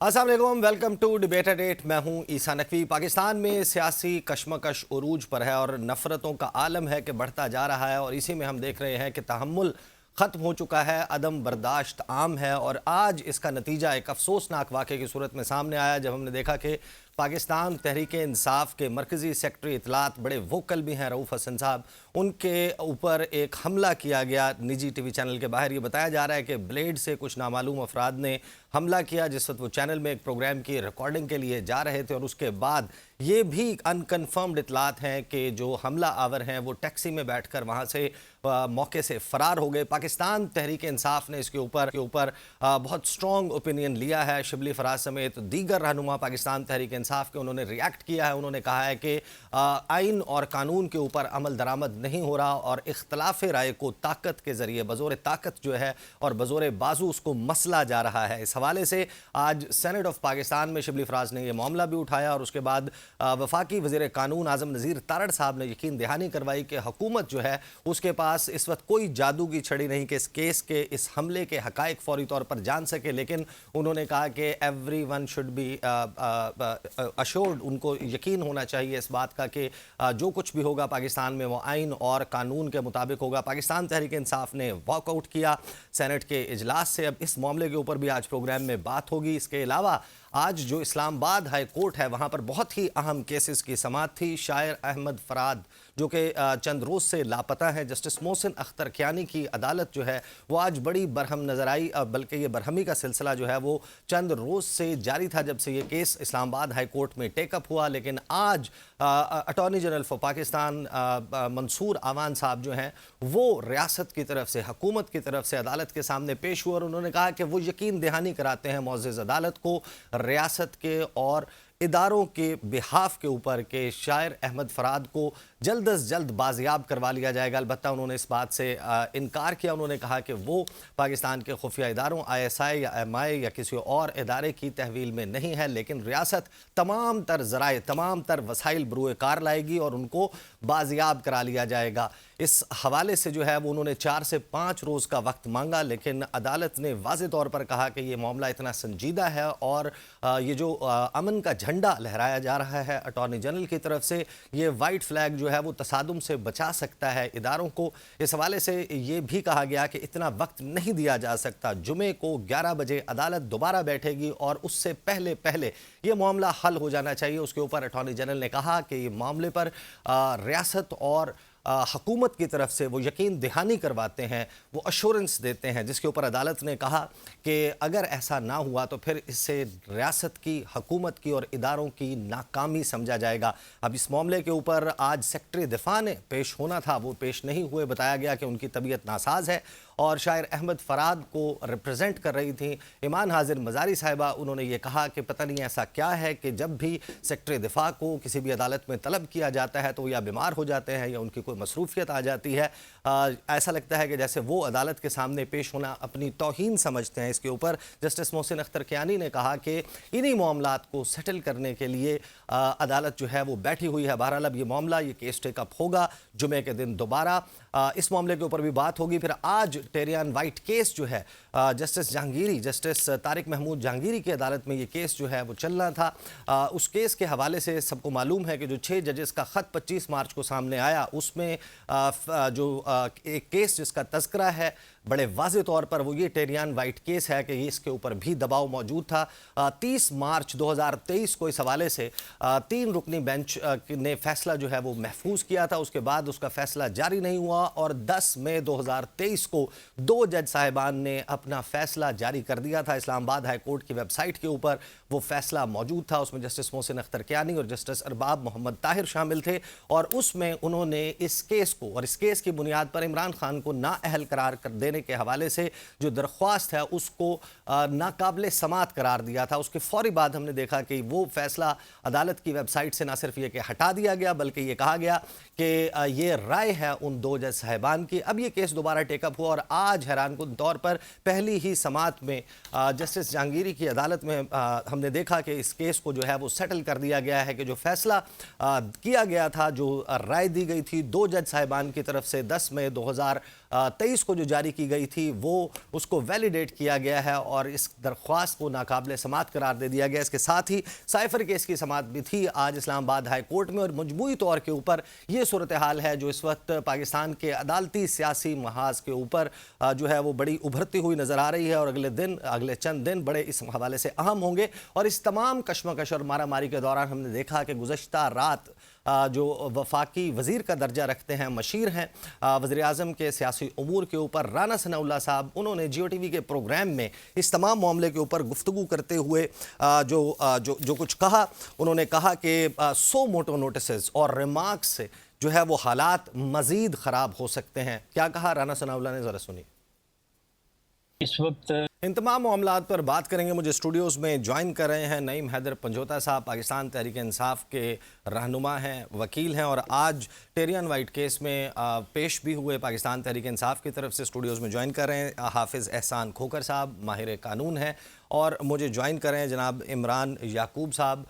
अस्सलाम वालेकुम, welcome to debate eight. मैं हूं ईसा नकवी। पाकिस्तान में सियासी कशमकश उरूज पर है और नफरतों का आलम है कि बढ़ता जा रहा है, और इसी में हम देख रहे हैं कि तहम्मुल ख़त्म हो चुका है, अदम बर्दाश्त आम है। और आज इसका नतीजा एक अफसोसनाक वाक़े की सूरत में सामने आया जब हमने देखा कि पाकिस्तान तहरीक इंसाफ के मरकज़ी सेक्रेटरी इतलात, बड़े वोकल भी हैं रऊफ़ हसन साहब, उनके ऊपर एक हमला किया गया निजी टीवी चैनल के बाहर। ये बताया जा रहा है कि ब्लेड से कुछ नामालूम अफराद ने हमला किया जिस वक्त वो चैनल में एक प्रोग्राम की रिकॉर्डिंग के लिए जा रहे थे, और उसके बाद ये भी अनकन्फर्म्ड इतलात हैं कि जो हमला आवर हैं वो टैक्सी में बैठकर वहाँ से मौके से फ़रार हो गए। पाकिस्तान तहरीक इंसाफ ने इसके ऊपर बहुत स्ट्रॉन्ग ओपिनियन लिया है। शिबली फराज समेत दीगर रहनुमा पाकिस्तान तहरीक इंसाफ के उन्होंने रिएक्ट किया है। उन्होंने कहा है कि आइन और कानून के ऊपर अमल दरामद नहीं हो रहा, और इख्तलाफ राय को ताकत के ज़रिए बज़ोर ताकत जो है और बज़ोर बाजू उसको मसला जा रहा है। इस हवाले से आज सेनेट ऑफ पाकिस्तान में शिबली फराज ने यह मामला भी उठाया, और उसके बाद वफाकी वज़ीर कानून आज़म नज़ीर तारड़ साहब ने यकीन दहानी करवाई कि हुकूमत जो है उसके पास इस वक्त कोई जादू की छड़ी नहीं कि इस केस के, इस हमले के हकायक फौरी तौर पर जान सके। लेकिन उन्होंने कहा कि एवरीवन शुड बी अश्योर्ड, उनको यकीन होना चाहिए इस बात का कि जो कुछ भी होगा पाकिस्तान में वो आइन और कानून के मुताबिक होगा। पाकिस्तान तहरीक इंसाफ ने वॉकआउट किया सेनेट के इजलास से। अब इस मामले के ऊपर भी आज प्रोग्राम में बात होगी। इसके अलावा आज जो इस्लामाबाद हाई कोर्ट है वहाँ पर बहुत ही अहम केसेस की समाअत थी। शायर अहमद फराद जो कि चंद रोज़ से लापता हैं, जस्टिस मोहसिन अख्तर कियानी की अदालत जो है वो आज बड़ी बरहम नज़र आई, बल्कि ये बरहमी का सिलसिला जो है वो चंद रोज़ से जारी था जब से ये केस इस्लामाबाद हाई कोर्ट में टेकअप हुआ। लेकिन आज attorney general for Pakistan Mansoor Awan साहब जो हैं वो रियासत की तरफ से, हुकूमत की तरफ से अदालत के सामने पेश हुए, और उन्होंने कहा कि वो यकीन दहानी कराते हैं मुअज़्ज़ज़ अदालत को रियासत के और इदारों के बिहाफ के ऊपर के शायर अहमद फराद को जल्द अज जल्द बाजियाब करवा लिया जाएगा। अलबत्ता उन्होंने इस बात से इनकार किया। उन्होंने कहा कि वो पाकिस्तान के खुफिया इदारों ISI या MI या किसी और इदारे की तहवील में नहीं है, लेकिन रियासत तमाम तर ज़राए, तमाम तर वसाइल बरूए कार लाएगी और उनको बाजियाब करा लिया जाएगा। इस हवाले से जो है वो उन्होंने 4 से 5 रोज़ का वक्त मांगा, लेकिन अदालत ने वाज़े तौर पर कहा कि ये मामला इतना संजीदा है और ये जो अमन का झंडा लहराया जा रहा है अटॉर्नी जनरल की तरफ से, ये वाइट फ्लैग जो है वो तसादुम से बचा सकता है इदारों को। इस हवाले से ये भी कहा गया कि इतना वक्त नहीं दिया जा सकता। जुमे को 11 बजे अदालत दोबारा बैठेगी और उससे पहले पहले ये मामला हल हो जाना चाहिए। उसके ऊपर अटॉर्नी जनरल ने कहा कि ये मामले पर रियासत और हुकूमत की तरफ से वो यकीन दहानी करवाते हैं, वो अश्योरेंस देते हैं, जिसके ऊपर अदालत ने कहा कि अगर ऐसा ना हुआ तो फिर इससे रियासत की, हुकूमत की और इदारों की नाकामी समझा जाएगा। अब इस मामले के ऊपर आज सेक्रेटरी दिफा ने पेश होना था, वो पेश नहीं हुए। बताया गया कि उनकी तबीयत नासाज है, और शायर अहमद फराद को रिप्रेजेंट कर रही थी ईमान हाजिर मज़ारी साहिबा। उन्होंने ये कहा कि पता नहीं ऐसा क्या है कि जब भी सेक्रेटरी दिफा को किसी भी अदालत में तलब किया जाता है तो या बीमार हो जाते हैं या उनकी कोई मसरूफियत आ जाती है। ऐसा लगता है कि जैसे वो अदालत के सामने पेश होना अपनी तौहीन समझते हैं। इसके ऊपर जस्टिस मोहसिन अख्तर कियानी ने कहा कि इन्हीं मामलात को सेटल करने के लिए अदालत जो है वो बैठी हुई है। बहरहाल अब ये मामला, ये केस टेकअप होगा जुमे के दिन दोबारा। इस मामले के ऊपर भी बात होगी। फिर आज टेरियन वाइट केस जो है जस्टिस जहांगीरी, जस्टिस तारिक महमूद जहांगीरी की अदालत में ये केस जो है वो चलना था। उस केस के हवाले से सबको मालूम है कि जो 6 जजेस का ख़त 25 मार्च को सामने आया, उसमें जो एक केस जिसका तज़किरा है बड़े वाज़े तौर पर, वो ये टेरियन वाइट केस है कि इसके ऊपर भी दबाव मौजूद था। 30 मार्च 2023 को इस हवाले से 3 रुकनी बेंच ने फैसला जो है वो महफूज किया था। उसके बाद उसका फैसला जारी नहीं हुआ, और 10 मई 2023 को 2 जज साहिबान ने अपना फैसला जारी कर दिया था। इस्लामाबाद हाई कोर्ट की वेबसाइट के ऊपर वो फैसला मौजूद था। उसमें जस्टिस मोहसिन अख्तर कियानी और जस्टिस अरबाब मोहम्मद ताहिर शामिल थे, और उसमें उन्होंने इस केस को और इस केस की बुनियाद पर इमरान खान को नाअहल करार कर देने के हवाले से जो दरख्वास्त है उसको नाकाबिले समात करार दिया था। उसके फौरी बाद हमने देखा कि वो फैसला अदालत की वेबसाइट से ना सिर्फ ये कि हटा दिया गया, बल्कि ये कहा गया कि ये राय है उन 2 जज साहिबान की। अब ये केस दोबारा टेकअप हुआ, और आज हैरानकुन तौर पर पहली ही समात में जस्टिस जहांगीरी की अदालत में हमने देखा कि इस केस को जो है वो सेटल कर दिया गया है कि जो फैसला किया गया था, जो राय दी गई थी 2 जज साहिबान की तरफ से 10 मई 23 को जो जारी की गई थी वो उसको वैलिडेट किया गया है और इस दरख्वास्त को नाकाबिल समाअत करार दे दिया गया। इसके साथ ही साइफर केस की समाअत भी थी आज इस्लामाबाद हाई कोर्ट में और मजमूई तौर के ऊपर ये सूरत हाल है जो इस वक्त पाकिस्तान के अदालती सियासी महाज के ऊपर जो है वो बड़ी उभरती हुई नजर आ रही है और अगले चंद दिन बड़े इस हवाले से अहम होंगे। और इस तमाम कशमकश और मारामारी के दौरान हमने देखा कि गुज़श्ता रात जो वफाकी वज़ीर का दर्जा रखते हैं, मशीर हैं वज़ीर-ए-आज़म के सियासी उमूर के ऊपर, राना सनाउल्लाह साहब, उन्होंने जियो टीवी के प्रोग्राम में इस तमाम मामले के ऊपर गुफ्तगू करते हुए जो कुछ कहा, उन्होंने कहा कि सो मोटो नोटिसेस और रिमार्क्स से जो है वो हालात मज़ीद ख़राब हो सकते हैं। क्या कहा राना सनाउल्लाह ने, ज़रा सुनिए। इस वक्त इन तमाम मामलात पर बात करेंगे। मुझे स्टूडियोज़ में ज्वाइन कर रहे हैं नईम हैदर पंजोता साहब, पाकिस्तान तहरीक इंसाफ के रहनुमा हैं, वकील हैं और आज टेरियन वाइट केस में पेश भी हुए पाकिस्तान तहरीक इंसाफ की तरफ से। स्टूडियोज़ में ज्वाइन कर रहे हैं हाफिज़ एहसान खोखर साहब, माहिर कानून हैं और मुझे ज्वाइन कर रहे हैं जनाब इमरान याकूब साहब,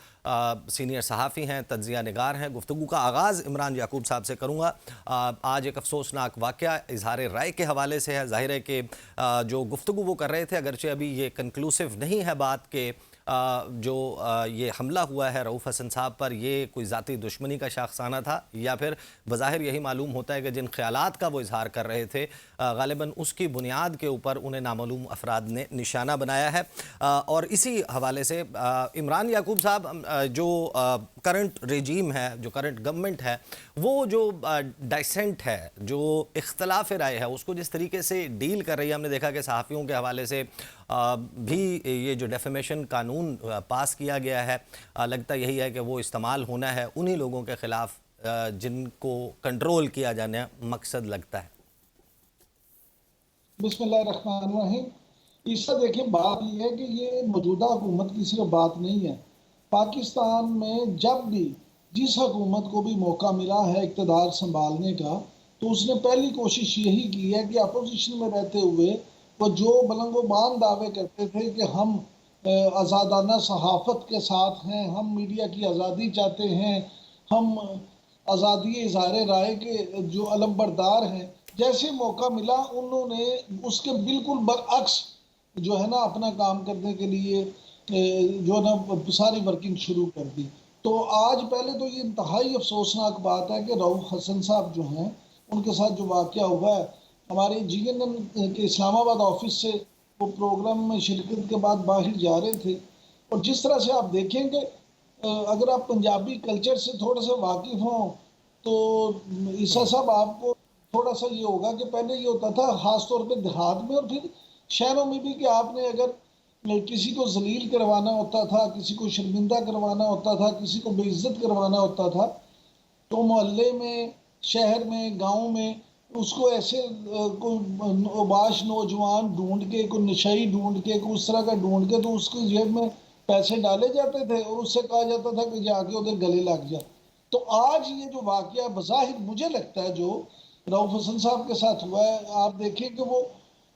सीनियर सहाफ़ी हैं, तज्ज़िया निगार हैं। गुफ्तगू का आगाज़ इमरान याकूब साहब से करूँगा। आज एक अफसोसनाक वाक़या इज़हार राय के हवाले से है। ज़ाहिर है कि जो गुफ्तगू वो कर रहे थे, अगरचे अभी ये कंक्लूसिव नहीं है बात के जो ये हमला हुआ है रऊफ़ हसन साहब पर, ये कोई ज़ाती दुश्मनी का शाखसाना था या फिर बज़ाहिर यही मालूम होता है कि जिन ख़यालात का वो इजहार कर रहे थे ग़ालिबन उसकी बुनियाद के ऊपर उन्हें नामालूम अफराद ने निशाना बनाया है। और इसी हवाले से इमरान याकूब साहब, जो करंट रेजीम है, जो करंट गवर्नमेंट है, वो जो डाइसेंट है, जो इख्तलाफ राय है, उसको जिस तरीके से डील कर रही है, हमने देखा कि सहाफ़ियों के हवाले से भी ये जो डेफेमेशन कानून पास किया गया है, लगता यही है कि वो इस्तेमाल होना है उन्हीं लोगों के ख़िलाफ़ जिनको कंट्रोल किया जाना मकसद लगता है। बिस्मिल्लाहिर्रहमानिर्रहीम। इससे देखिए, बात यह है कि ये मौजूदा हुकूमत की सिर्फ बात नहीं है। पाकिस्तान में जब भी जिस हुकूमत को भी मौका मिला है इक़्तिदार संभालने का, तो उसने पहली कोशिश यही की है कि अपोजिशन में रहते हुए वो जो बुलंदोबान दावे करते थे कि हम आज़ादाना सहाफ़त के साथ हैं, हम मीडिया की आज़ादी चाहते हैं, हम आज़ादी इज़हार राय के जो अलमबरदार हैं, जैसे मौका मिला उन्होंने उसके बिल्कुल बरअक्स जो है ना अपना काम करने के लिए जो है ना सारी वर्किंग शुरू कर दी। तो आज पहले तो ये इंतहाई अफसोसनाक बात है कि रऊफ़ हसन साहब जो हैं, उनके साथ जो वाक़या हुआ है, हमारे GNN के इस्लामाबाद ऑफिस से वो प्रोग्राम में शिरकत के बाद बाहर जा रहे थे और जिस तरह से आप देखेंगे, अगर आप पंजाबी कल्चर से थोड़ा सा वाकिफ़ हों तो ईसा साहब आपको थोड़ा सा ये होगा कि पहले ये होता था ख़ास तौर पे देहात में और फिर शहरों में भी कि आपने अगर किसी को जलील करवाना होता था, किसी को शर्मिंदा करवाना होता था, किसी को बेइज्जत करवाना होता था, तो मोहल्ले में, शहर में, गांव में उसको ऐसे कोई ओबाश नौजवान ढूंढ के, कोई नशाई ढूंढ के, कोई उस तरह का ढूंढ के, तो उसकी जेब में पैसे डाले जाते थे और उससे कहा जाता था कि जाके उधर गले लग जा। तो आज ये जो वाकया बज़ाहिर मुझे लगता है जो रऊफ़ हसन साहब के साथ हुआ है, आप देखें कि वो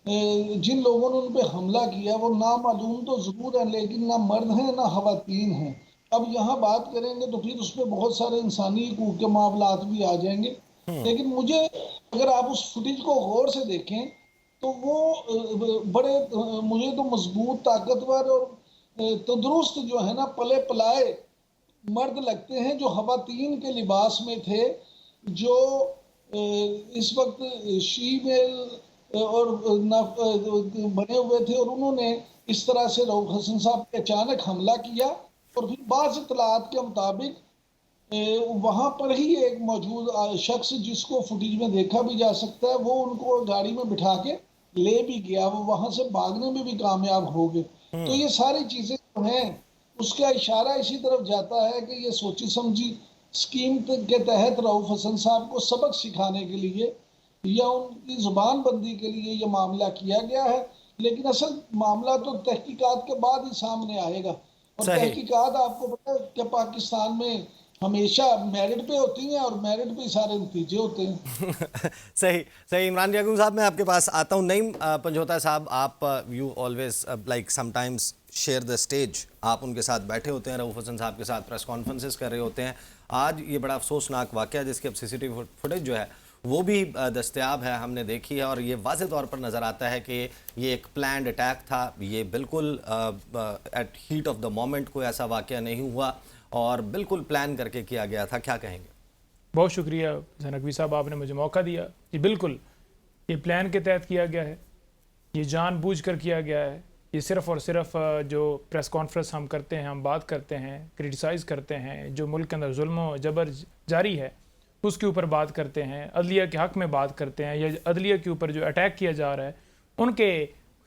जिन लोगों ने उन पर हमला किया वो नामालूम तो ज़रूर है, लेकिन ना मर्द हैं ना ख़वातीन हैं। अब यहाँ बात करेंगे तो फिर उसमें बहुत सारे इंसानी हकूक़ के मामलात भी आ जाएंगे। लेकिन मुझे, अगर आप उस फुटेज को गौर से देखें तो वो बड़े मुझे तो मजबूत, ताकतवर और तंदुरुस्त जो है ना पले पलाए मर्द लगते हैं, जो ख़वातीन के लिबास में थे, जो इस वक्त शीमेल और बने हुए थे और उन्होंने इस तरह से रऊफ़ हसन साहब पे अचानक हमला किया और फिर बाज़ इत्तलात के मुताबिक वहाँ पर ही एक मौजूद शख्स जिसको फुटेज में देखा भी जा सकता है, वो उनको गाड़ी में बिठा के ले भी गया, वो वहाँ से भागने में भी कामयाब हो गए। तो ये सारी चीज़ें जो हैं उसका इशारा इसी तरफ जाता है कि ये सोची समझी स्कीम के तहत रऊफ़ हसन साहब को सबक सिखाने के लिए या उनकी ज़ुबान बंदी के लिए ये मामला किया गया है। लेकिन असल मामला तो तहकीकात के बाद ही सामने आएगा और तहकीकात आपको पता है कि पाकिस्तान में हमेशा मेरिट पे होती हैं और मेरिट पे सारे नतीजे होते हैं। सही सही। इमरान याकूब साहब, मैं आपके पास आता हूँ। नईम पंजोता साहब, आप you always like sometimes share the stage, आप उनके साथ बैठे होते हैं, रऊफ़ हसन साहब के साथ प्रेस कॉन्फ्रेंसेस कर रहे होते हैं। आज ये बड़ा अफसोसनाक वाक़या जिसकी अब CCTV फुटेज जो है वो भी दस्तयाब है, हमने देखी है और ये वाज़े तौर पर नज़र आता है कि ये एक प्लान्ड अटैक था। ये बिल्कुल at heat of the moment कोई ऐसा वाक़या नहीं हुआ और बिल्कुल प्लान करके किया गया था। क्या कहेंगे? बहुत शुक्रिया नकवी साहब, आपने मुझे मौका दिया। जी बिल्कुल, ये प्लान के तहत किया गया है, ये जानबूझकर किया गया है। ये सिर्फ़ और सिर्फ जो प्रेस कॉन्फ्रेंस हम करते हैं, हम बात करते हैं, क्रिटिसाइज़ करते हैं, जो मुल्क के अंदर जुल्म व जबर जारी है उसके ऊपर बात करते हैं, अदलिया के हक़ में बात करते हैं, या अदलिया के ऊपर जो अटैक किया जा रहा है उनके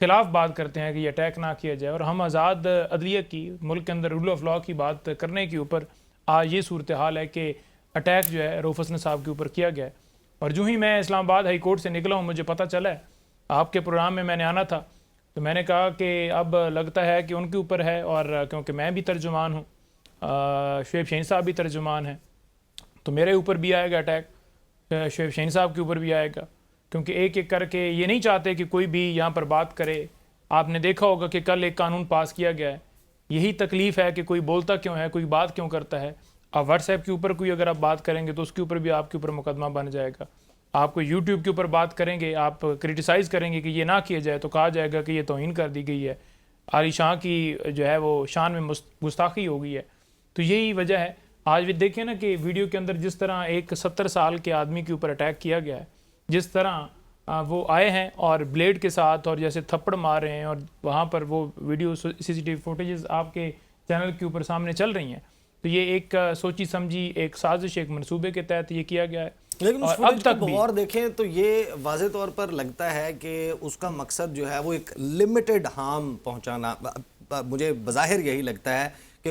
ख़िलाफ़ बात करते हैं कि ये अटैक ना किया जाए। और हम आज़ाद अदलिया की, मुल्क के अंदर रूल ऑफ लॉ की बात करने के ऊपर आज ये सूरत हाल है कि अटैक जो है रऊफ़ हसन साहब के ऊपर किया गया है। और जो ही मैं इस्लामाबाद हाई कोर्ट से निकला हूँ, मुझे पता चला है आपके प्रोग्राम में मैंने आना था, तो मैंने कहा कि अब लगता है कि उनके ऊपर है। और क्योंकि मैं भी तर्जुमान हूँ, शुएब शहीन साहब भी तर्जुमान हैं, तो मेरे ऊपर भी आएगा अटैक, शुएब शहीन साहब के ऊपर भी आएगा, क्योंकि एक एक करके ये नहीं चाहते कि कोई भी यहाँ पर बात करे। आपने देखा होगा कि कल एक कानून पास किया गया है, यही तकलीफ़ है कि कोई बोलता क्यों है, कोई बात क्यों करता है। आप व्हाट्सएप के ऊपर कोई अगर आप बात करेंगे तो उसके ऊपर भी आपके ऊपर मुकदमा बन जाएगा। आप कोई यूट्यूब के ऊपर बात करेंगे, आप क्रिटिसाइज़ करेंगे कि ये ना किया जाए, तो कहा जाएगा कि ये तौहीन कर दी गई है, आली शाह की जो है वो शान में गुस्ताखी हो गई है। तो यही वजह है। आज भी देखिए ना कि वीडियो के अंदर जिस तरह एक 70 साल के आदमी के ऊपर अटैक किया गया है, जिस तरह वो आए हैं और ब्लेड के साथ और जैसे थप्पड़ मार रहे हैं, और वहाँ पर वो वीडियो CCTV फुटेजेस आपके चैनल के ऊपर सामने चल रही हैं। तो ये एक सोची समझी एक साजिश, एक मंसूबे के तहत ये किया गया है। लेकिन उस और फुटेज अब तक को भी और देखें तो ये वाज़े तौर पर लगता है कि उसका मकसद जो है वो एक लिमिटेड हार्म पहुंचाना, मुझे बज़ाहिर यही लगता है कि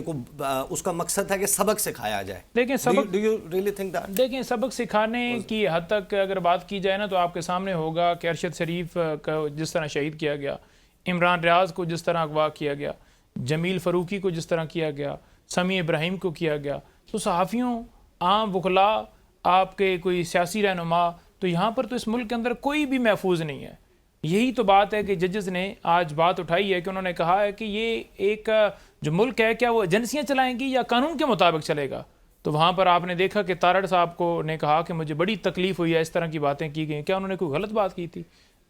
उसका मकसद है कि सबक सिखाया जाए। लेकिन सबक, do you really think that? देखें, सबक सिखाने की हद तक अगर बात की जाए ना, तो आपके सामने होगा कि अरशद शरीफ का जिस तरह शहीद किया गया, इमरान रियाज को जिस तरह अगवा किया गया, जमील फ़रूकी को जिस तरह किया गया, समी इब्राहिम को किया गया, तो सहाफ़ियों, आम वकला, आपके कोई सियासी रहनुमा, तो यहाँ पर तो इस मुल्क के अंदर कोई भी महफूज नहीं है। यही तो बात है कि जजेस ने आज बात उठाई है कि उन्होंने कहा है कि ये एक जो मुल्क है, क्या वो एजेंसियाँ चलाएंगी या कानून के मुताबिक चलेगा। तो वहाँ पर आपने देखा कि तारड़ साहब को ने कहा कि मुझे बड़ी तकलीफ़ हुई है, इस तरह की बातें की गई। क्या उन्होंने कोई गलत बात की थी?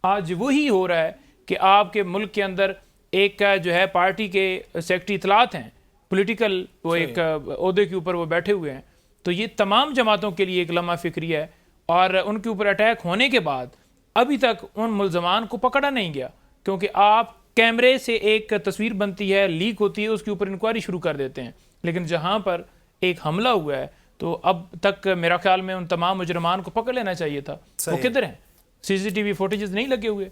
आज वही हो रहा है कि आपके मुल्क के अंदर एक जो है पार्टी के सेक्रेटरी इतलात हैं, पॉलिटिकल वो एक ओहदे के ऊपर वो बैठे हुए हैं। तो ये तमाम जमातों के लिए एक लम्हा फिक्री है। और उनके ऊपर अटैक होने के बाद अभी तक उन मुल्ज़मान को पकड़ा नहीं गया, क्योंकि आप कैमरे से एक तस्वीर बनती है, लीक होती है, उसके ऊपर इंक्वायरी शुरू कर देते हैं। लेकिन जहाँ पर एक हमला हुआ है, तो अब तक मेरा ख्याल में उन तमाम मुजरमान को पकड़ लेना चाहिए था। वो किधर हैं? CCTV फुटेजेस नहीं लगे हुए,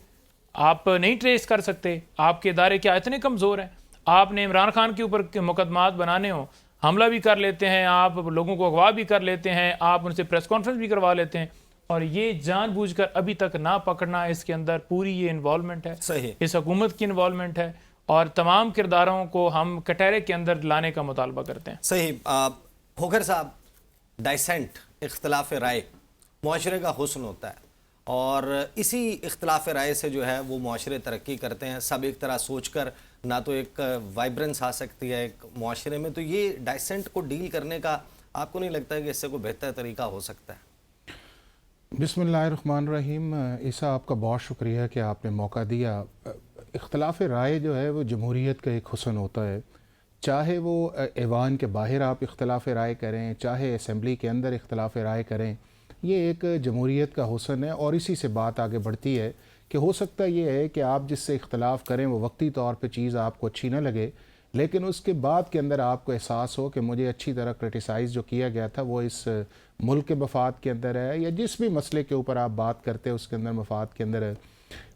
आप नहीं ट्रेस कर सकते। आपके इदारे क्या इतने कमज़ोर हैं? आपने इमरान खान के ऊपर मुकदमात बनाने हो, हमला भी कर लेते हैं, आप लोगों को अगवा भी कर लेते हैं, आप उनसे प्रेस कॉन्फ्रेंस भी करवा लेते हैं, और ये जानबूझकर अभी तक ना पकड़ना, इसके अंदर पूरी ये इन्वॉल्वमेंट है, सही, इस हुकूमत की इन्वॉल्वमेंट है, और तमाम किरदारों को हम कटहरे के अंदर लाने का मुतालबा करते हैं। सही। खोखर साहब, डाइसेंट, इख्तलाफ राय मुआशरे का हुस्न होता है, और इसी इख्तलाफ राय से जो है वो मुआशरे तरक्की करते हैं। सब एक तरह सोच कर ना तो एक वाइब्रेंस आ सकती है एक मुआशरे में। तो ये डाइसेंट को डील करने का आपको नहीं लगता है कि इससे कोई बेहतर तरीका हो सकता है? बिस्मिल्लाहिर्रहमानिर्रहीम। ईसा, आपका बहुत शुक्रिया कि आपने मौका दिया। इख्तलाफ राय जो है वो जमहूरियत का एक हुस्न होता है, चाहे वो ऐवान के बाहर आप इख्तलाफ राय करें, चाहे असम्बली के अंदर इख्तलाफ राय करें, ये एक जमहूरियत का हुस्न है। और इसी से बात आगे बढ़ती है कि हो सकता ये है कि आप जिससे इख्तलाफ करें वो वक्ती तौर पे चीज़ आपको अच्छी ना लगे, लेकिन उसके बाद के अंदर आपको एहसास हो कि मुझे अच्छी तरह क्रिटिसाइज़ जो किया गया था वो इस मुल्क के मफाद के अंदर है, या जिस भी मसले के ऊपर आप बात करते हैं उसके अंदर मफाद के अंदर है।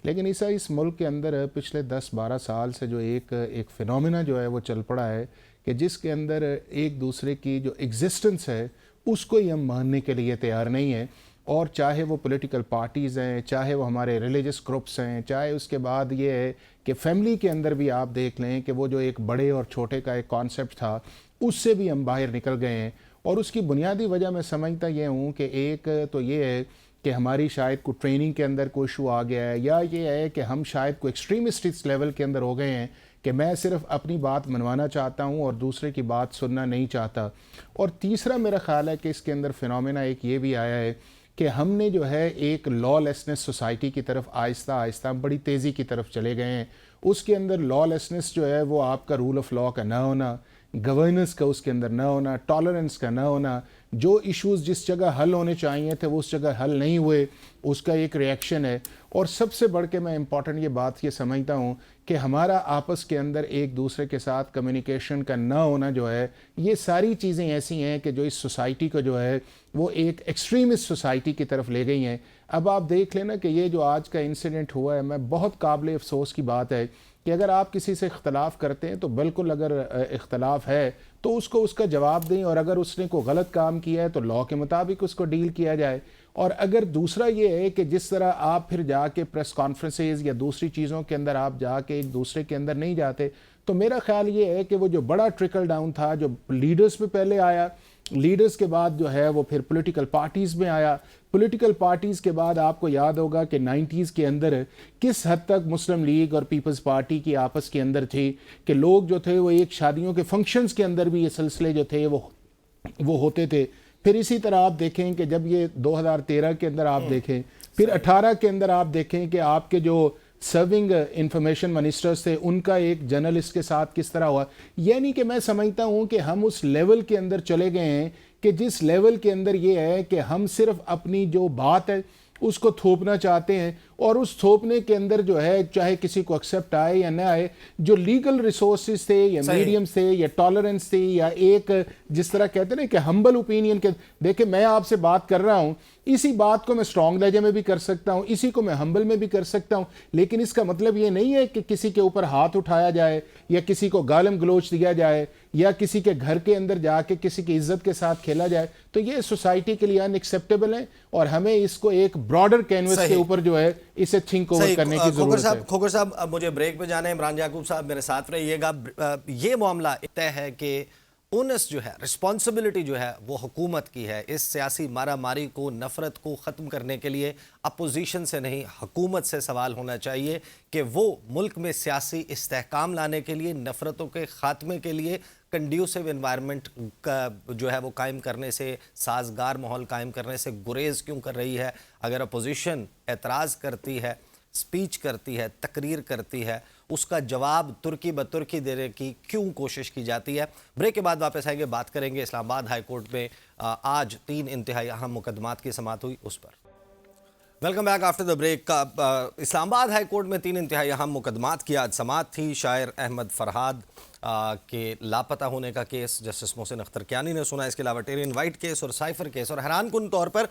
लेकिन इस मुल्क के अंदर पिछले 10-12 साल से जो एक फ़िनोमेना जो है वो चल पड़ा है कि जिसके अंदर एक दूसरे की जो एग्जिस्टेंस है उसको ही हम मानने के लिए तैयार नहीं है। और चाहे वो पॉलिटिकल पार्टीज़ हैं, चाहे वो हमारे रिलीजियस ग्रुप्स हैं, चाहे उसके बाद ये है कि फैमिली के अंदर भी आप देख लें कि वो जो एक बड़े और छोटे का एक कॉन्सेप्ट था उससे भी हम बाहर निकल गए हैं। और उसकी बुनियादी वजह मैं समझता ये हूँ कि एक तो ये है कि हमारी शायद को ट्रेनिंग के अंदर कोई इशू आ गया है, या ये है कि हम शायद को एक्सट्रीमिस्ट इस लेवल के अंदर हो गए हैं कि मैं सिर्फ अपनी बात मनवाना चाहता हूँ और दूसरे की बात सुनना नहीं चाहता। और तीसरा मेरा ख्याल है कि इसके अंदर फिनोमेना एक ये भी आया है कि हमने जो है एक लॉलेसनेस सोसाइटी की तरफ आहिस्ता आहिस्ता बड़ी तेज़ी की तरफ चले गए हैं। उसके अंदर लॉलेसनेस जो है वो आपका रूल ऑफ लॉ का ना होना, गवर्नेंस का उसके अंदर ना होना, टॉलरेंस का ना होना, जो इश्यूज़ जिस जगह हल होने चाहिए थे वो उस जगह हल नहीं हुए, उसका एक रिएक्शन है। और सबसे बढ़ के मैं इम्पॉर्टेंट ये बात ये समझता हूँ कि हमारा आपस के अंदर एक दूसरे के साथ कम्युनिकेशन का ना होना जो है, ये सारी चीज़ें ऐसी हैं कि जो इस सोसाइटी को जो है वो एक एक्सट्रीमिस्ट सोसाइटी की तरफ ले गई हैं। अब आप देख लेना कि ये जो आज का इंसिडेंट हुआ है, मैं बहुत काबिल अफसोस की बात है कि अगर आप किसी से इख्तलाफ करते हैं तो बिल्कुल अगर इख्तलाफ है तो उसको उसका जवाब दें, और अगर उसने कोई गलत काम किया है तो लॉ के मुताबिक उसको डील किया जाए। और अगर दूसरा ये है कि जिस तरह आप फिर जाके प्रेस कॉन्फ्रेंसेज या दूसरी चीज़ों के अंदर आप जाके एक दूसरे के अंदर नहीं जाते, तो मेरा ख्याल ये है कि वो जो बड़ा ट्रिकल डाउन था, जो लीडर्स पे पहले आया, लीडर्स के बाद जो है वो फिर पॉलिटिकल पार्टीज़ में आया, पॉलिटिकल पार्टीज़ के बाद आपको याद होगा कि 90s के अंदर किस हद तक मुस्लिम लीग और पीपल्स पार्टी की आपस के अंदर थी कि लोग जो थे वो एक शादियों के फंक्शंस के अंदर भी ये सिलसिले जो थे वो होते थे। फिर इसी तरह आप देखें कि जब ये 2013 के अंदर आप देखें, फिर 18 के अंदर आप देखें कि आपके जो सर्विंग इंफॉर्मेशन मिनिस्टर्स थे उनका एक जर्नलिस्ट के साथ किस तरह हुआ। यानी कि मैं समझता हूं कि हम उस लेवल के अंदर चले गए हैं कि जिस लेवल के अंदर ये है कि हम सिर्फ अपनी जो बात है उसको थोपना चाहते हैं, और उस थोपने के अंदर जो है चाहे किसी को एक्सेप्ट आए या ना आए, जो लीगल रिसोर्सेज थे या मीडियम्स थे या टॉलरेंस थे या एक जिस तरह कहते हैं ना कि हम्बल ओपिनियन के, देखिए मैं आपसे बात कर रहा हूं, इसी बात को मैं स्ट्रॉन्ग लहजे में भी कर सकता हूं, इसी को मैं हम्बल में भी कर सकता हूं, लेकिन इसका मतलब ये नहीं है कि किसी के ऊपर हाथ उठाया जाए या किसी को गालम गलोच दिया जाए या किसी के घर के अंदर जाके किसी की इज्जत के साथ खेला जाए। तो ये सोसाइटी के लिए अनएक्सेप्टेबल है और हमें इसको एक ब्रॉडर कैनवस के ऊपर जो है इसे थिंक ओवर करने की जरूरत है। खोकर साहब, अब मुझे ब्रेक पे जाना है। इमरान याकूब साहब मेरे साथ रहिएगा। ये मामला तय है कि ओनस जो है, रिस्पॉन्सिबिलिटी जो है वो हुकूमत की है। इस सियासी मारामारी को, नफरत को ख़त्म करने के लिए अपोजिशन से नहीं हुकूमत से सवाल होना चाहिए कि वो मुल्क में सियासी इस्तेहकाम लाने के लिए, नफरतों के ख़ात्मे के लिए कंड्यूसिव इन्वायरमेंट का जो है वो कायम करने से, साजगार माहौल कायम करने से गुरेज क्यों कर रही है। अगर अपोजिशन एतराज़ करती है, स्पीच करती है, तकरीर करती है, उसका जवाब तुर्की ब तुर्की देने की क्यों कोशिश की जाती है। ब्रेक के बाद वापस आएंगे, बात करेंगे इस्लामाबाद हाई कोर्ट में आज 3 इंतहाई अहम मुकदमात की समाअत हुई उस पर। Welcome back after the break. Islamabad high court में 3 इंतहाई अहम मुकदमात की आज समाअत थी। शायर अहमद फरहाद के लापता होने का केस जस्टिस मोहसिन अख्तर कियानी ने सुना, इसके अलावा टेरियन वाइट केस और साइफर केस। और हैरानकुन तौर पर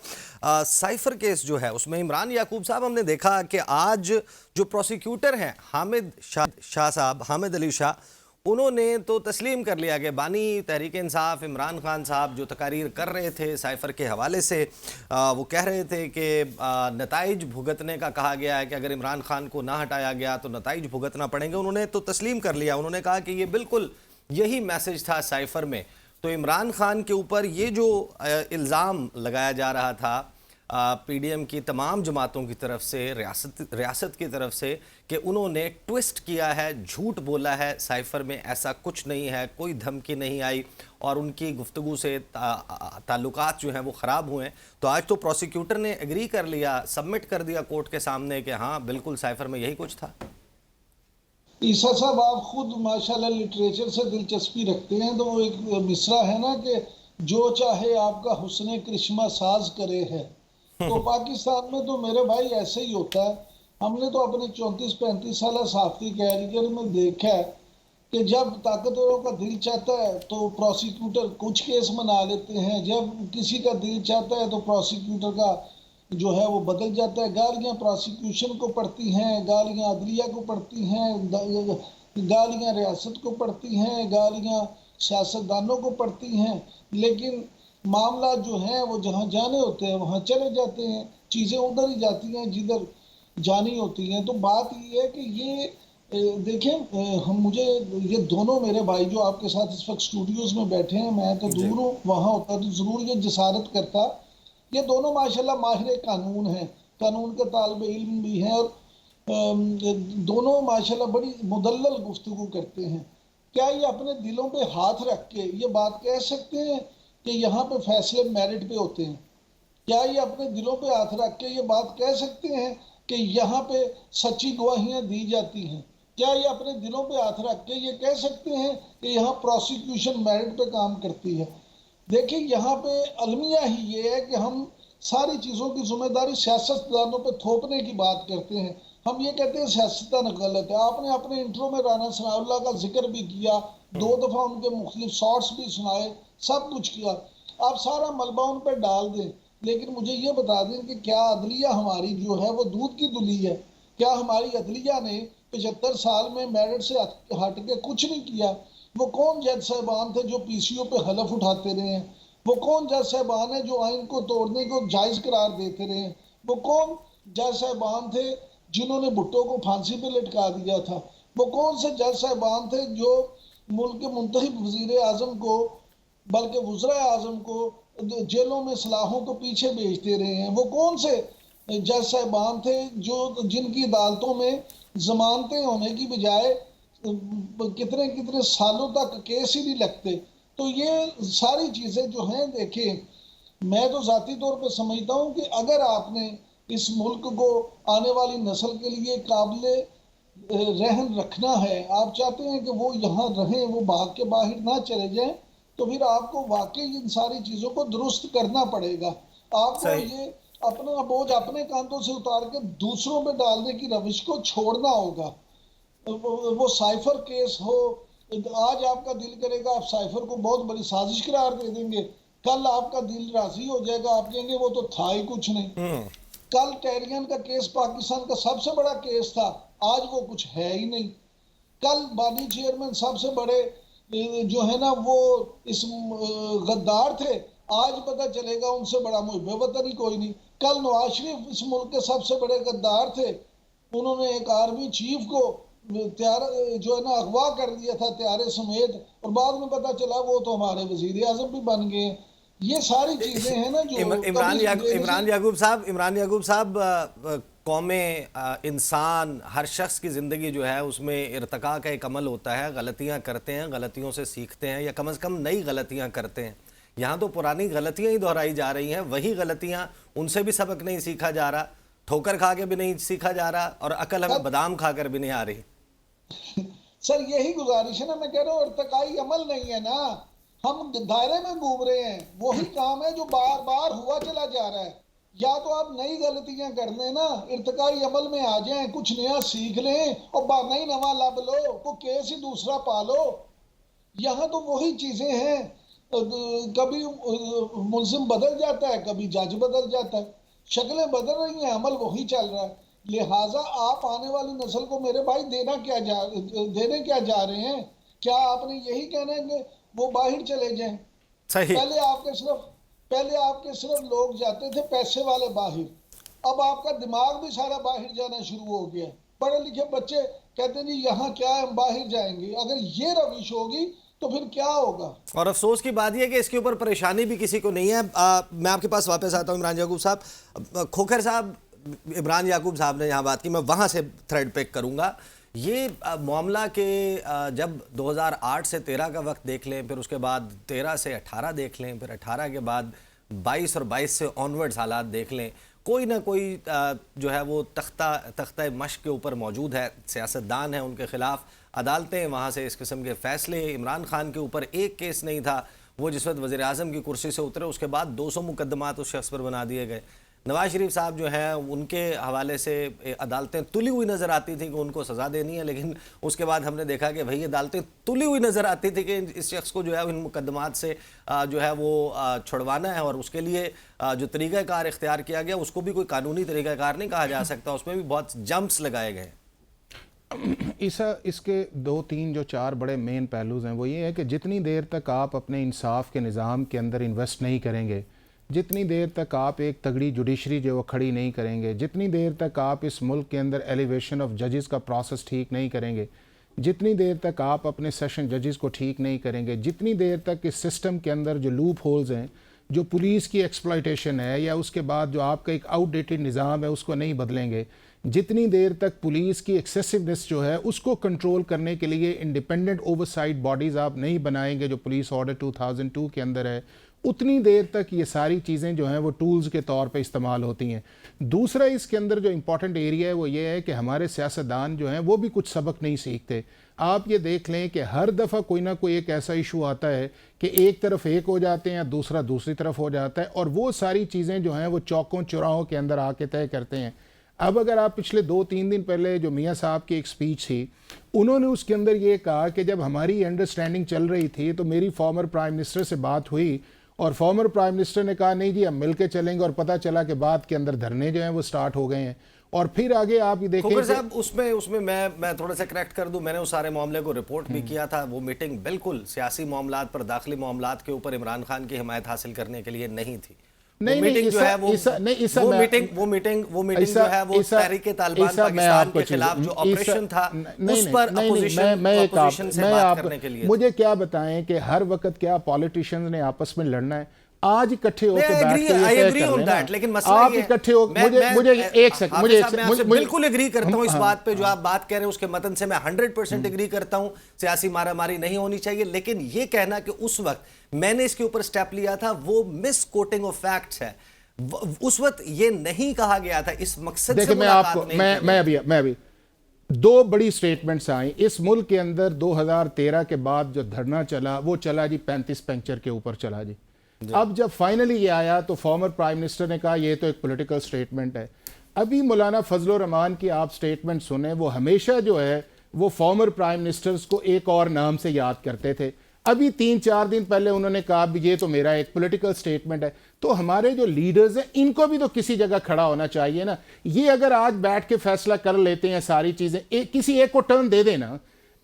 साइफर केस जो है उसमें इमरान याकूब साहब, हमने देखा कि आज जो प्रोसिक्यूटर हैं हामिद शाह साहब, हामिद अली शाह, उन्होंने तो तस्लीम कर लिया कि बानी तहरीक इंसाफ इमरान खान साहब जो तकारीर कर रहे थे साइफर के हवाले से, वो कह रहे थे कि नताइज भुगतने का कहा गया है कि अगर इमरान खान को ना हटाया गया तो नताइज भुगतना पड़ेंगे। उन्होंने तो तस्लीम कर लिया, उन्होंने कहा कि ये बिल्कुल यही मैसेज था साइफर में। तो इमरान खान के ऊपर ये जो इल्ज़ाम लगाया जा रहा था पीडीएम की तमाम जमातों की तरफ से, रियासत की तरफ से, कि उन्होंने ट्विस्ट किया है, झूठ बोला है, साइफर में ऐसा कुछ नहीं है, कोई धमकी नहीं आई और उनकी गुफ्तगू से ताल्लुकात जो हैं वो ख़राब हुए हैं। तो आज तो प्रोसिक्यूटर ने एग्री कर लिया, सबमिट कर दिया कोर्ट के सामने कि हाँ बिल्कुल साइफर में यही कुछ था। ईसा साहब, आप खुद माशाल्लाह लिटरेचर से दिलचस्पी रखते हैं, तो वो एक मिसरा है ना कि जो चाहे आपका हुस्ने करिश्मा साज करे है। तो पाकिस्तान में तो मेरे भाई ऐसे ही होता है। हमने तो अपने 34-35 साल सहाफ़ती कैरियर में देखा है कि जब ताकतवरों का दिल चाहता है तो प्रोसिक्यूटर कुछ केस बना लेते हैं, जब किसी का दिल चाहता है तो प्रोसिक्यूटर का जो है वो बदल जाता है। गालियाँ प्रोसिक्यूशन को पड़ती हैं, गालियाँ अदलिया को पड़ती हैं, गालियाँ रियासत को पड़ती हैं, गालियाँ सियासतदानों को पड़ती हैं, लेकिन मामला जो है वो जहाँ जाने होते हैं वहाँ चले जाते हैं, चीज़ें उधर ही जाती हैं जिधर जानी होती हैं। तो बात ये है कि ये देखें, हम मुझे ये दोनों मेरे भाई जो आपके साथ इस वक्त स्टूडियोज़ में बैठे हैं, मैं तो दूर हूँ, वहाँ होता तो ज़रूर ये जसारत करता। ये दोनों माशाल्लाह माहिर कानून हैं, कानून के तालिब इल्म भी हैं और दोनों माशाल्लाह बड़ी मुदल्लल गुफ्तगू करते हैं। क्या ये अपने दिलों पे हाथ रख के ये बात कह सकते हैं कि यहाँ पे फैसले मेरिट पे होते हैं? क्या ये अपने दिलों पे हाथ रख के ये बात कह सकते हैं कि यहाँ पे सच्ची गवाहियां दी जाती हैं? क्या ये अपने दिलों पे हाथ रख के ये कह सकते हैं कि यहाँ प्रोसिक्यूशन मेरिट पे काम करती है? देखिए, यहाँ पे अलमिया ही ये है कि हम सारी चीज़ों की जिम्मेदारी सियासतदानों पे थोपने की बात करते हैं। हम ये कहते हैं सियासतदान गलत है। आपने अपने इंट्रो में राना सनाउल्लाह का जिक्र भी किया, 2 दफ़ा उनके मुख्तलिफ शॉर्ट्स भी सुनाए, सब कुछ किया। आप सारा मलबा उन पर डाल दें, लेकिन मुझे ये बता दें कि क्या अदलिया हमारी जो है वो दूध की दुली है? क्या हमारी अदलिया ने 75 साल में मेरिट से हट के कुछ नहीं किया? वो कौन जज साहबान थे जो पीसीओ पे हलफ उठाते रहे हैं? वो कौन जज साहबान है जो आइन को तोड़ने को जायज करार देते रहे हैं? वो कौन जज साहबान थे जिन्होंने भुट्टो को फांसी पे लटका दिया था? वो कौन से जज साहबान थे जो मुल्क के मुंतखब वजीर आजम को, बल्कि वज़रा आजम को जेलों में सलाहों को पीछे भेजते रहे हैं? वो कौन से जज साहबान थे जो जिनकी अदालतों में जमानतें होने की बजाय कितने कितने सालों तक केस ही नहीं लगते? तो ये सारी चीज़ें जो हैं, देखिए, मैं तो ज़ाती तौर पे समझता हूँ कि अगर आपने इस मुल्क को आने वाली नस्ल के लिए काबिल रहन रखना है, आप चाहते हैं कि वो यहाँ रहें, वो भाग के बाहर ना चले जाएं, तो फिर आपको वाकई इन सारी चीज़ों को दुरुस्त करना पड़ेगा। आपको ये अपना बोझ अपने कांधों से उतार के दूसरों पे डालने की रविश को छोड़ना होगा। वो साइफर केस हो, आज आपका दिल करेगा आप साइफर को बहुत बड़ी साजिश करार दे देंगे, कल आपका दिल राजी हो जाएगा, आप कहेंगे वो तो था ही कुछ नहीं। कल टेरियन का केस पाकिस्तान का सबसे बड़ा केस था, आज वो कुछ है ही नहीं। कल बानी चेयरमैन सबसे बड़े जो है ना वो इस गद्दार थे, आज पता चलेगा उनसे बड़ा मुहिब वतन ही कोई नहीं। कल नवाज शरीफ इस मुल्क के सबसे बड़े गद्दार थे, उन्होंने एक आर्मी चीफ को जो है ना अगवा कर दिया था त्यारे समेत, और बाद में पता चला वो तो हमारे वजीर आजम भी बन गए। ये सारी चीजें हैं ना जो इमरान याकूब साहब, कौमें, इंसान, हर शख्स की ज़िंदगी जो है उसमें इर्तिका का एक अमल होता है। गलतियां करते हैं, गलतियों से सीखते हैं, या कम से कम नई गलतियां करते हैं। यहाँ तो पुरानी गलतियां ही दोहराई जा रही हैं, वही गलतियां, उनसे भी सबक नहीं सीखा जा रहा, ठोकर खा के भी नहीं सीखा जा रहा, और अकल हमें बादाम खाकर भी नहीं आ रही। सर यही गुजारिश है ना, मैं कह रहा हूँ इर्तिकाई अमल नहीं है ना, हम दायरे में घूम रहे हैं। वही काम है जो बार बार हुआ चला जा रहा है। या तो आप नई गलतियां कर लें ना, इर्तिकाई अमल में आ जाएं, कुछ नया सीख लें और बहाना ही नवा लब लो, को केस ही दूसरा पालो। यहाँ तो वही चीजें हैं, कभी मुल्जिम बदल जाता है, कभी जज बदल जाता है, शक्लें बदल रही हैं, अमल वही चल रहा है। लिहाजा आप आने वाली नस्ल को मेरे भाई देने क्या जा रहे हैं? क्या आपने यही कहना है कि वो बाहर चले जाएं? सही। पहले आपके सिर्फ लोग जाते थे पैसे वाले बाहर, अब आपका दिमाग भी सारा बाहर जाना शुरू हो गया। पढ़े लिखे बच्चे कहते हैं जी यहाँ क्या है, हम बाहर जाएंगे। अगर ये रविश होगी तो फिर क्या होगा? और अफसोस की बात यह है कि इसके ऊपर परेशानी भी किसी को नहीं है। मैं आपके पास वापस आता हूँ इमरान याकूब साहब। खोखर साहब, इमरान याकूब साहब ने यहाँ बात की, मैं वहाँ से थ्रेड पिक करूँगा। ये मामला के जब 2008 से 13 का वक्त देख लें, फिर उसके बाद 13 से 18 देख लें, फिर 18 के बाद 22 और 22 से ऑनवर्ड्स हालात देख लें, कोई ना कोई जो है वो तख्ता मश्क के ऊपर मौजूद है। सियासतदान हैं, उनके खिलाफ अदालतें वहाँ से इस किस्म के फ़ैसले। इमरान खान के ऊपर एक केस नहीं था, वो जिस वक्त वज़ीर आज़म की कुर्सी से उतरे उसके बाद 200 मुकदमात उस शख्स पर बना दिए गए। नवाज शरीफ साहब जो हैं उनके हवाले से अदालतें तुली हुई नज़र आती थी कि उनको सज़ा देनी है, लेकिन उसके बाद हमने देखा कि भाई अदालतें तुली हुई नज़र आती थी कि इस शख्स को जो है इन मुकदमात से जो है वो छुड़वाना है, और उसके लिए जो तरीक़ाकार इख्तियार किया गया उसको भी कोई कानूनी तरीक़ाकार नहीं कहा जा सकता, उसमें भी बहुत जंप्स लगाए गए। इसके 2-3 जो 4 बड़े मेन पहलूज़ हैं वो ये है कि जितनी देर तक आप अपने इंसाफ के निज़ाम के अंदर इन्वेस्ट नहीं करेंगे, जितनी देर तक आप एक तगड़ी जुडिशरी जो वो खड़ी नहीं करेंगे, जितनी देर तक आप इस मुल्क के अंदर एलिवेशन ऑफ जजेस का प्रोसेस ठीक नहीं करेंगे, जितनी देर तक आप अपने सेशन जजेस को ठीक नहीं करेंगे, जितनी देर तक इस सिस्टम के अंदर जो लूप होल्स हैं, जो पुलिस की एक्सप्लॉयटेशन है, या उसके बाद जो आपका एक आउटडेटेड निज़ाम है उसको नहीं बदलेंगे, जितनी देर तक पुलिस की एक्सेसिवनेस जो है उसको कंट्रोल करने के लिए इंडिपेंडेंट ओवरसाइट बॉडीज़ आप नहीं बनाएंगे, जो पुलिस ऑर्डर 2002 के अंदर है उतनी देर तक ये सारी चीज़ें जो हैं वो टूल्स के तौर पे इस्तेमाल होती हैं। दूसरा इसके अंदर जो इम्पॉर्टेंट एरिया है वो ये है कि हमारे सियासतदान जो हैं वो भी कुछ सबक नहीं सीखते। आप ये देख लें कि हर दफ़ा कोई ना कोई एक ऐसा इशू आता है कि एक तरफ एक हो जाते हैं या दूसरा दूसरी तरफ हो जाता है, और वो सारी चीज़ें जो हैं वो चौकों चौराहों के अंदर आके तय करते हैं। अब अगर आप पिछले 2-3 दिन पहले जो मियाँ साहब की एक स्पीच थी, उन्होंने उसके अंदर ये कहा कि जब हमारी अंडरस्टैंडिंग चल रही थी तो मेरी फॉर्मर प्राइम मिनिस्टर से बात हुई और फॉर्मर प्राइम मिनिस्टर ने कहा नहीं जी हम मिल के चलेंगे, और पता चला कि बाद के अंदर धरने जो हैं वो स्टार्ट हो गए हैं। और फिर आगे आप ये देखें खोखर साहब, उसमें मैं थोड़ा सा करेक्ट कर दूं, मैंने उस सारे मामले को रिपोर्ट भी किया था। वो मीटिंग बिल्कुल सियासी मामलात पर, दाखिली मामलात के ऊपर इमरान खान की हिमायत हासिल करने के लिए नहीं थी। नहीं, मीटिंग जो है वो मीटिंग जो है वो तहरीक तालिबान पाकिस्तान के खिलाफ जो ऑपरेशन था उस पर अपोजिशन से बात करने के लिए। मुझे क्या बताएं कि हर वक्त क्या पॉलिटिशियंस ने आपस में लड़ना है? आज इकट्ठे होकर बैठ के ये तय कर लेना, लेकिन मसला आप इकट्ठे हो, मुझे एक सेकंड, बिल्कुल एग्री करता हूं इस बात पे जो आप बात कह रहे हैं उसके मतन से मैं 100% एग्री करता हूं। सियासी मारामारी नहीं होनी चाहिए, लेकिन ये कहना कि उस वक्त मैंने इसके ऊपर स्टेप लिया था वो मिस कोटिंग ऑफ फैक्ट्स है। उस वक्त ये नहीं कहा गया था, इस मकसद से मैं अभी 2 बड़ी स्टेटमेंट्स आई इस मुल्क के अंदर। 2013 के बाद जो धरना चला वो चला जी 35 पंक्चर के ऊपर चला जी। अब जब फाइनली ये आया तो फॉर्मर प्राइम मिनिस्टर ने कहा ये तो एक पॉलिटिकल स्टेटमेंट है। अभी मौलाना फजलुर रहमान की आप स्टेटमेंट सुने, वो हमेशा जो है वो फॉर्मर प्राइम मिनिस्टर्स को एक और नाम से याद करते थे। अभी 3-4 दिन पहले उन्होंने कहा भी ये तो मेरा एक पॉलिटिकल स्टेटमेंट है। तो हमारे जो लीडर्स हैं इनको भी तो किसी जगह खड़ा होना चाहिए ना। ये अगर आज बैठ के फैसला कर लेते हैं सारी चीज़ें, किसी एक को टर्न दे देना,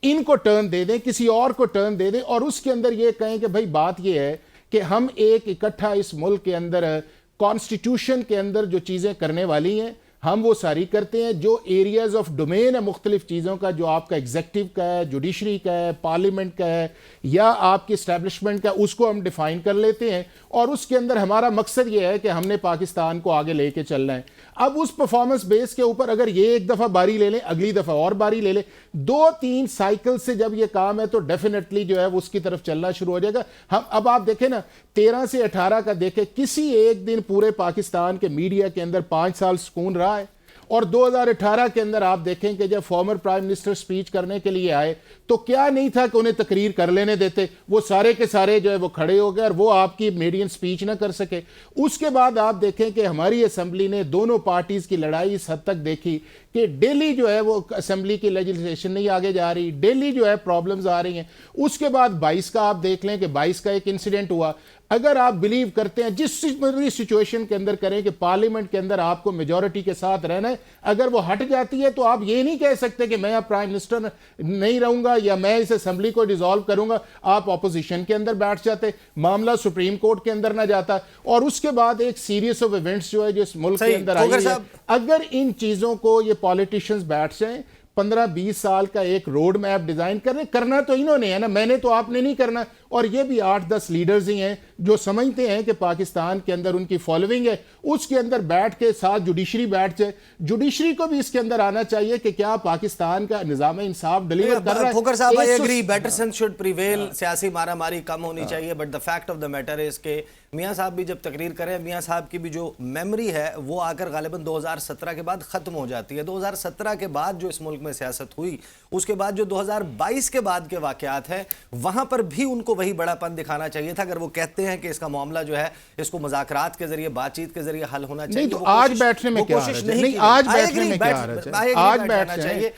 इनको टर्न दे दें, किसी और को टर्न दे दें, और उसके अंदर ये कहें कि भाई बात ये है कि हम एक इकट्ठा इस मुल्क के अंदर कॉन्स्टिट्यूशन के अंदर जो चीज़ें करने वाली हैं हम वो सारी करते हैं। जो एरियाज ऑफ डोमेन है मुख्तलिफ चीज़ों का, जो आपका एग्जेक्टिव का है, जुडिशरी का है, पार्लियामेंट का है, या आपकी इस्टेब्लिशमेंट का, उसको हम डिफाइन कर लेते हैं, और उसके अंदर हमारा मकसद ये है कि हमने पाकिस्तान को आगे लेके चलना है। अब उस परफॉर्मेंस बेस के ऊपर अगर ये एक दफ़ा बारी ले लें, अगली दफ़ा और बारी ले लें, 2-3 साइकिल से जब ये काम है तो डेफिनेटली जो है वो उसकी तरफ चलना शुरू हो जाएगा। हम अब आप देखें ना 13 से 18 का देखें, किसी एक दिन पूरे पाकिस्तान के मीडिया के अंदर 5 साल सुकून रहा है। और 2018 के अंदर आप देखें कि जब फॉर्मर प्राइम मिनिस्टर स्पीच करने के लिए आए तो क्या नहीं था कि उन्हें तकरीर कर लेने देते, वो सारे के सारे जो है वो खड़े हो गए और वो आपकी मीडियन स्पीच ना कर सके। उसके बाद आप देखें कि हमारी असेंबली ने दोनों पार्टीज की लड़ाई इस हद तक देखी कि डेली जो है वो असेंबली की लेजिस्लेशन नहीं आगे जा रही, डेली जो है प्रॉब्लम्स आ रही हैं। उसके बाद 22 का आप देख लें कि 22 का एक इंसिडेंट हुआ। अगर आप बिलीव करते हैं जिस सिचुएशन के अंदर करें कि पार्लियामेंट के अंदर आपको मेजॉरिटी के साथ रहना है, अगर वो हट जाती है तो आप ये नहीं कह सकते कि मैं अब प्राइम मिनिस्टर नहीं रहूंगा या मैं इस असेंबली को डिसॉल्व करूंगा। आप ऑपोजिशन के अंदर बैठ जाते, मामला सुप्रीम कोर्ट के अंदर ना जाता, और उसके बाद एक सीरीज ऑफ इवेंट्स जो है जो इस मुल्क के अंदर आई है। अगर इन चीजों को ये पॉलिटिशियंस बैठ जाएं, 15-20 साल का एक रोड मैप डिजाइन करना तो इन्होंने है ना, मैंने तो आपने नहीं करना। और ये भी 8-10 लीडर्स ही हैं जो समझते हैं कि पाकिस्तान के अंदर उनकी फॉलोइंग है, उसके अंदर बैठ के साथ जुडिशरी बैठ जाए। जुडिशरी को भी इसके अंदर आना चाहिए कि क्या पाकिस्तान का निजाम इंसाफ डिलीवर कर रहा है। Khokhar sahab, I agree, better sense should prevail, सियासी मारामारी कम होनी चाहिए, but the fact of the matter is के मियां साहब भी जब तकरीर करें, मियां साहब की भी जो मेमोरी है वो आकर गालिबन 2017 के बाद खत्म हो जाती है। 2017 के बाद जो इस मुल्क में सियासत हुई, उसके बाद जो 2022 के बाद के वाकयात हैं, वहां पर भी उनको वही बड़ापन दिखाना चाहिए था। अगर वो कहते हैं कि इसका मामला जो है इसको मुज़ाकरात के जरिए, बातचीत के जरिए हल होना चाहिए, तो आज बैठने में क्या हर्ज है? नहीं, आज बैठने में क्या हर्ज है? आज बैठना चाहिए,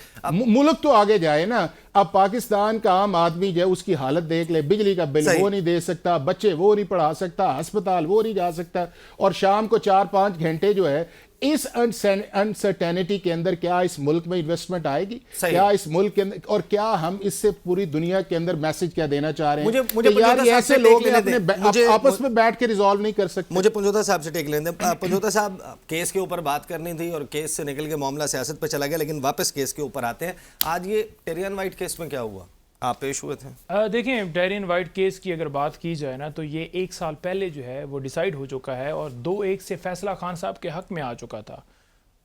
मुल्क तो आगे जाए ना। अब पाकिस्तान का आम आदमी जो है उसकी हालत देख ले, बिजली का बिल वो नहीं दे सकता, बच्चे वो नहीं पढ़ा सकता, अस्पताल वो नहीं जा सकता, और शाम को 4-5 घंटे जो है इस अनसर्टेनिटी के अंदर क्या इस मुल्क में इन्वेस्टमेंट आएगी? क्या इस मुल्क के अंदर, और क्या हम इससे पूरी दुनिया के अंदर मैसेज क्या देना चाह रहे हैं? मुझे यार ये ऐसे लोग अपने आपस में बैठ के रिजॉल्व नहीं कर सकते। मुझे पंजोता साहब से टेक लेने दें। पंजोता साहब, केस के ऊपर बात करनी थी और केस से निकल के मामला सियासत पे चला गया, लेकिन वापस केस के ऊपर आते हैं। आज ये टेरियन वाइट केस में क्या हुआ? आप पेश हुए थे। देखें, टेरियन वाइट केस की अगर बात की जाए ना तो ये 1 साल पहले जो है वो डिसाइड हो चुका है और 2-1 से फैसला खान साहब के हक में आ चुका था,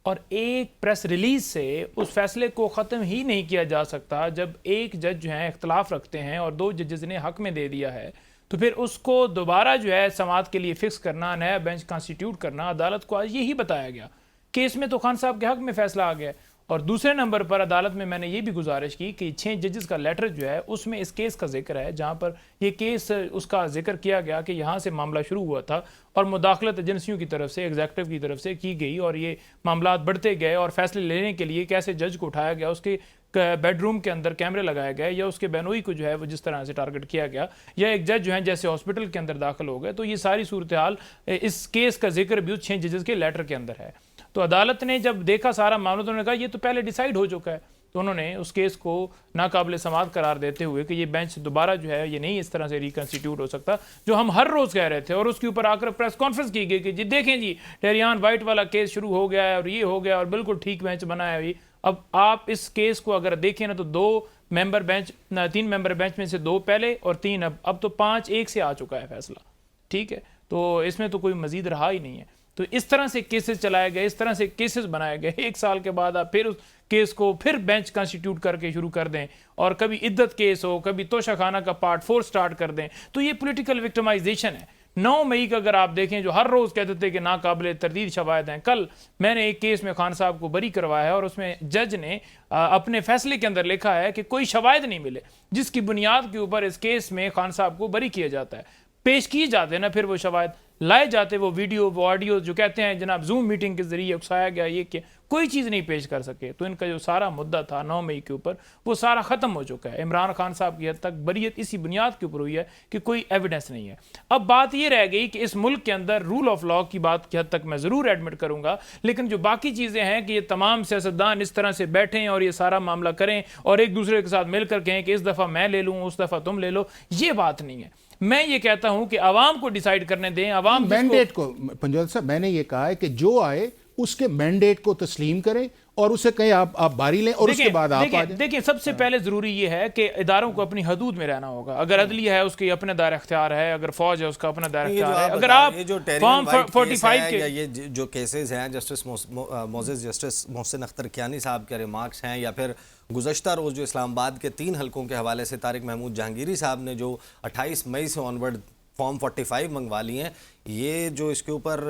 और एक प्रेस रिलीज से उस फैसले को ख़त्म ही नहीं किया जा सकता। जब एक जज जो है इख्तलाफ रखते हैं और 2 जजेस ने हक में दे दिया है तो फिर उसको दोबारा जो है समाअत के लिए फिक्स करना, नया बेंच कॉन्स्टिट्यूट करना, अदालत को आज यही बताया गया कि इसमें तो खान साहब के हक में फैसला आ गया। और दूसरे नंबर पर अदालत में मैंने ये भी गुजारिश की कि 6 जजेस का लेटर जो है उसमें इस केस का जिक्र है, जहाँ पर ये केस उसका जिक्र किया गया कि यहाँ से मामला शुरू हुआ था और मुदाखलत एजेंसियों की तरफ से, एग्जीक्यूटिव की तरफ से की गई और ये मामला बढ़ते गए और फैसले लेने के लिए कैसे जज को उठाया गया, उसके बेडरूम के अंदर कैमरे लगाए गए या उसके बेनोई को जो है वो जिस तरह से टारगेट किया गया, या एक जज जो है जैसे हॉस्पिटल के अंदर दाखिल हो गए। तो ये सारी सूरत हाल इस केस का जिक्र भी उस 6 जजेस के लेटर के अंदर है। तो अदालत ने जब देखा सारा मामला तो उन्होंने कहा ये तो पहले डिसाइड हो चुका है, तो उन्होंने उस केस को नाकाबिल समाअत करार देते हुए कि ये बेंच दोबारा जो है ये नहीं इस तरह से रिकन्स्टिट्यूट हो सकता, जो हम हर रोज़ कह रहे थे। और उसके ऊपर आकर प्रेस कॉन्फ्रेंस की गई कि जी देखें जी टेरियान वाइट वाला केस शुरू हो गया है और ये हो गया और बिल्कुल ठीक बेंच बना है अभी। अब आप इस केस को अगर देखें ना तो 3 मेंबर बेंच में से 2 पहले और 3 अब तो 5-1 से आ चुका है फैसला, ठीक है। तो इसमें तो कोई मजीद रहा ही नहीं है। तो इस तरह से केसेस चलाए गए, इस तरह से केसेस बनाए गए। 1 साल के बाद आप फिर उस केस को फिर बेंच कॉन्स्टिट्यूट करके शुरू कर दें और कभी इद्दत केस हो, कभी तोशाखाना का पार्ट 4 स्टार्ट कर दें, तो ये पॉलिटिकल विक्टिमाइजेशन है। 9 मई का अगर आप देखें, जो हर रोज़ कहते थे कि नाकाबिल तरदीद शवाहिद हैं, कल मैंने एक केस में खान साहब को बरी करवाया है और उसमें जज ने अपने फैसले के अंदर लिखा है कि कोई शवाहिद नहीं मिले जिसकी बुनियाद के ऊपर इस केस में खान साहब को बरी किया जाता है। पेश किए जाते हैं ना फिर वो शवाहिद, लाए जाते वो वीडियो वो ऑडियो जो कहते हैं जनाब जूम मीटिंग के जरिए उकसाया गया, ये क्या, कोई चीज़ नहीं पेश कर सके। तो इनका जो सारा मुद्दा था 9 मई के ऊपर वो सारा ख़त्म हो चुका है। इमरान खान साहब की हद तक बरीयत इसी बुनियाद के ऊपर हुई है कि कोई एविडेंस नहीं है। अब बात ये रह गई कि इस मुल्क के अंदर रूल ऑफ लॉ की बात की हद तक मैं ज़रूर एडमिट करूँगा, लेकिन जो बाकी चीज़ें हैं कि ये तमाम सियासतदान इस तरह से बैठें और ये सारा मामला करें और एक दूसरे के साथ मिलकर कहें कि इस दफ़ा मैं ले लूँ, उस दफ़ा तुम ले लो, ये बात नहीं है। मैं ये कहता हूं कि आवाम को डिसाइड करने दें। आवाम मैंडेट को, पंजवाल साहब मैंने ये कहा है कि जो आए उसके मैंडेट को तस्लीम करें और उसे कहीं आप बारी लें और उसके बाद आप आ जाएं। देखिए सबसे पहले जरूरी ये है कि इदारों को अपनी हदूद में रहना होगा। अगर अदलिया है उसके अपने दायरा इख्तियार है, अगर फौज है उसका अपना दायरा इख्तियार है। अगर आप फॉर्म 45 के ये जो केसेस हैं, जस्टिस मोहसिन अख्तर कियानी साहब के रिमार्क्स हैं, या फिर गुज़श्ता रोज़ जो इस्लामाबाद के 3 हलकों के हवाले से तारिक महमूद जहांगीरी साहब ने जो 28 मई से ऑनवर्ड फॉर्म 45 मंगवा लिए हैं, ये जो इसके ऊपर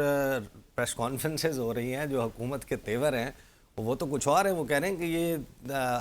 प्रेस कॉन्फ्रेंसेज हो रही हैं जो हुकूमत के तेवर हैं, वो तो कुछ और है। वो कह रहे हैं कि ये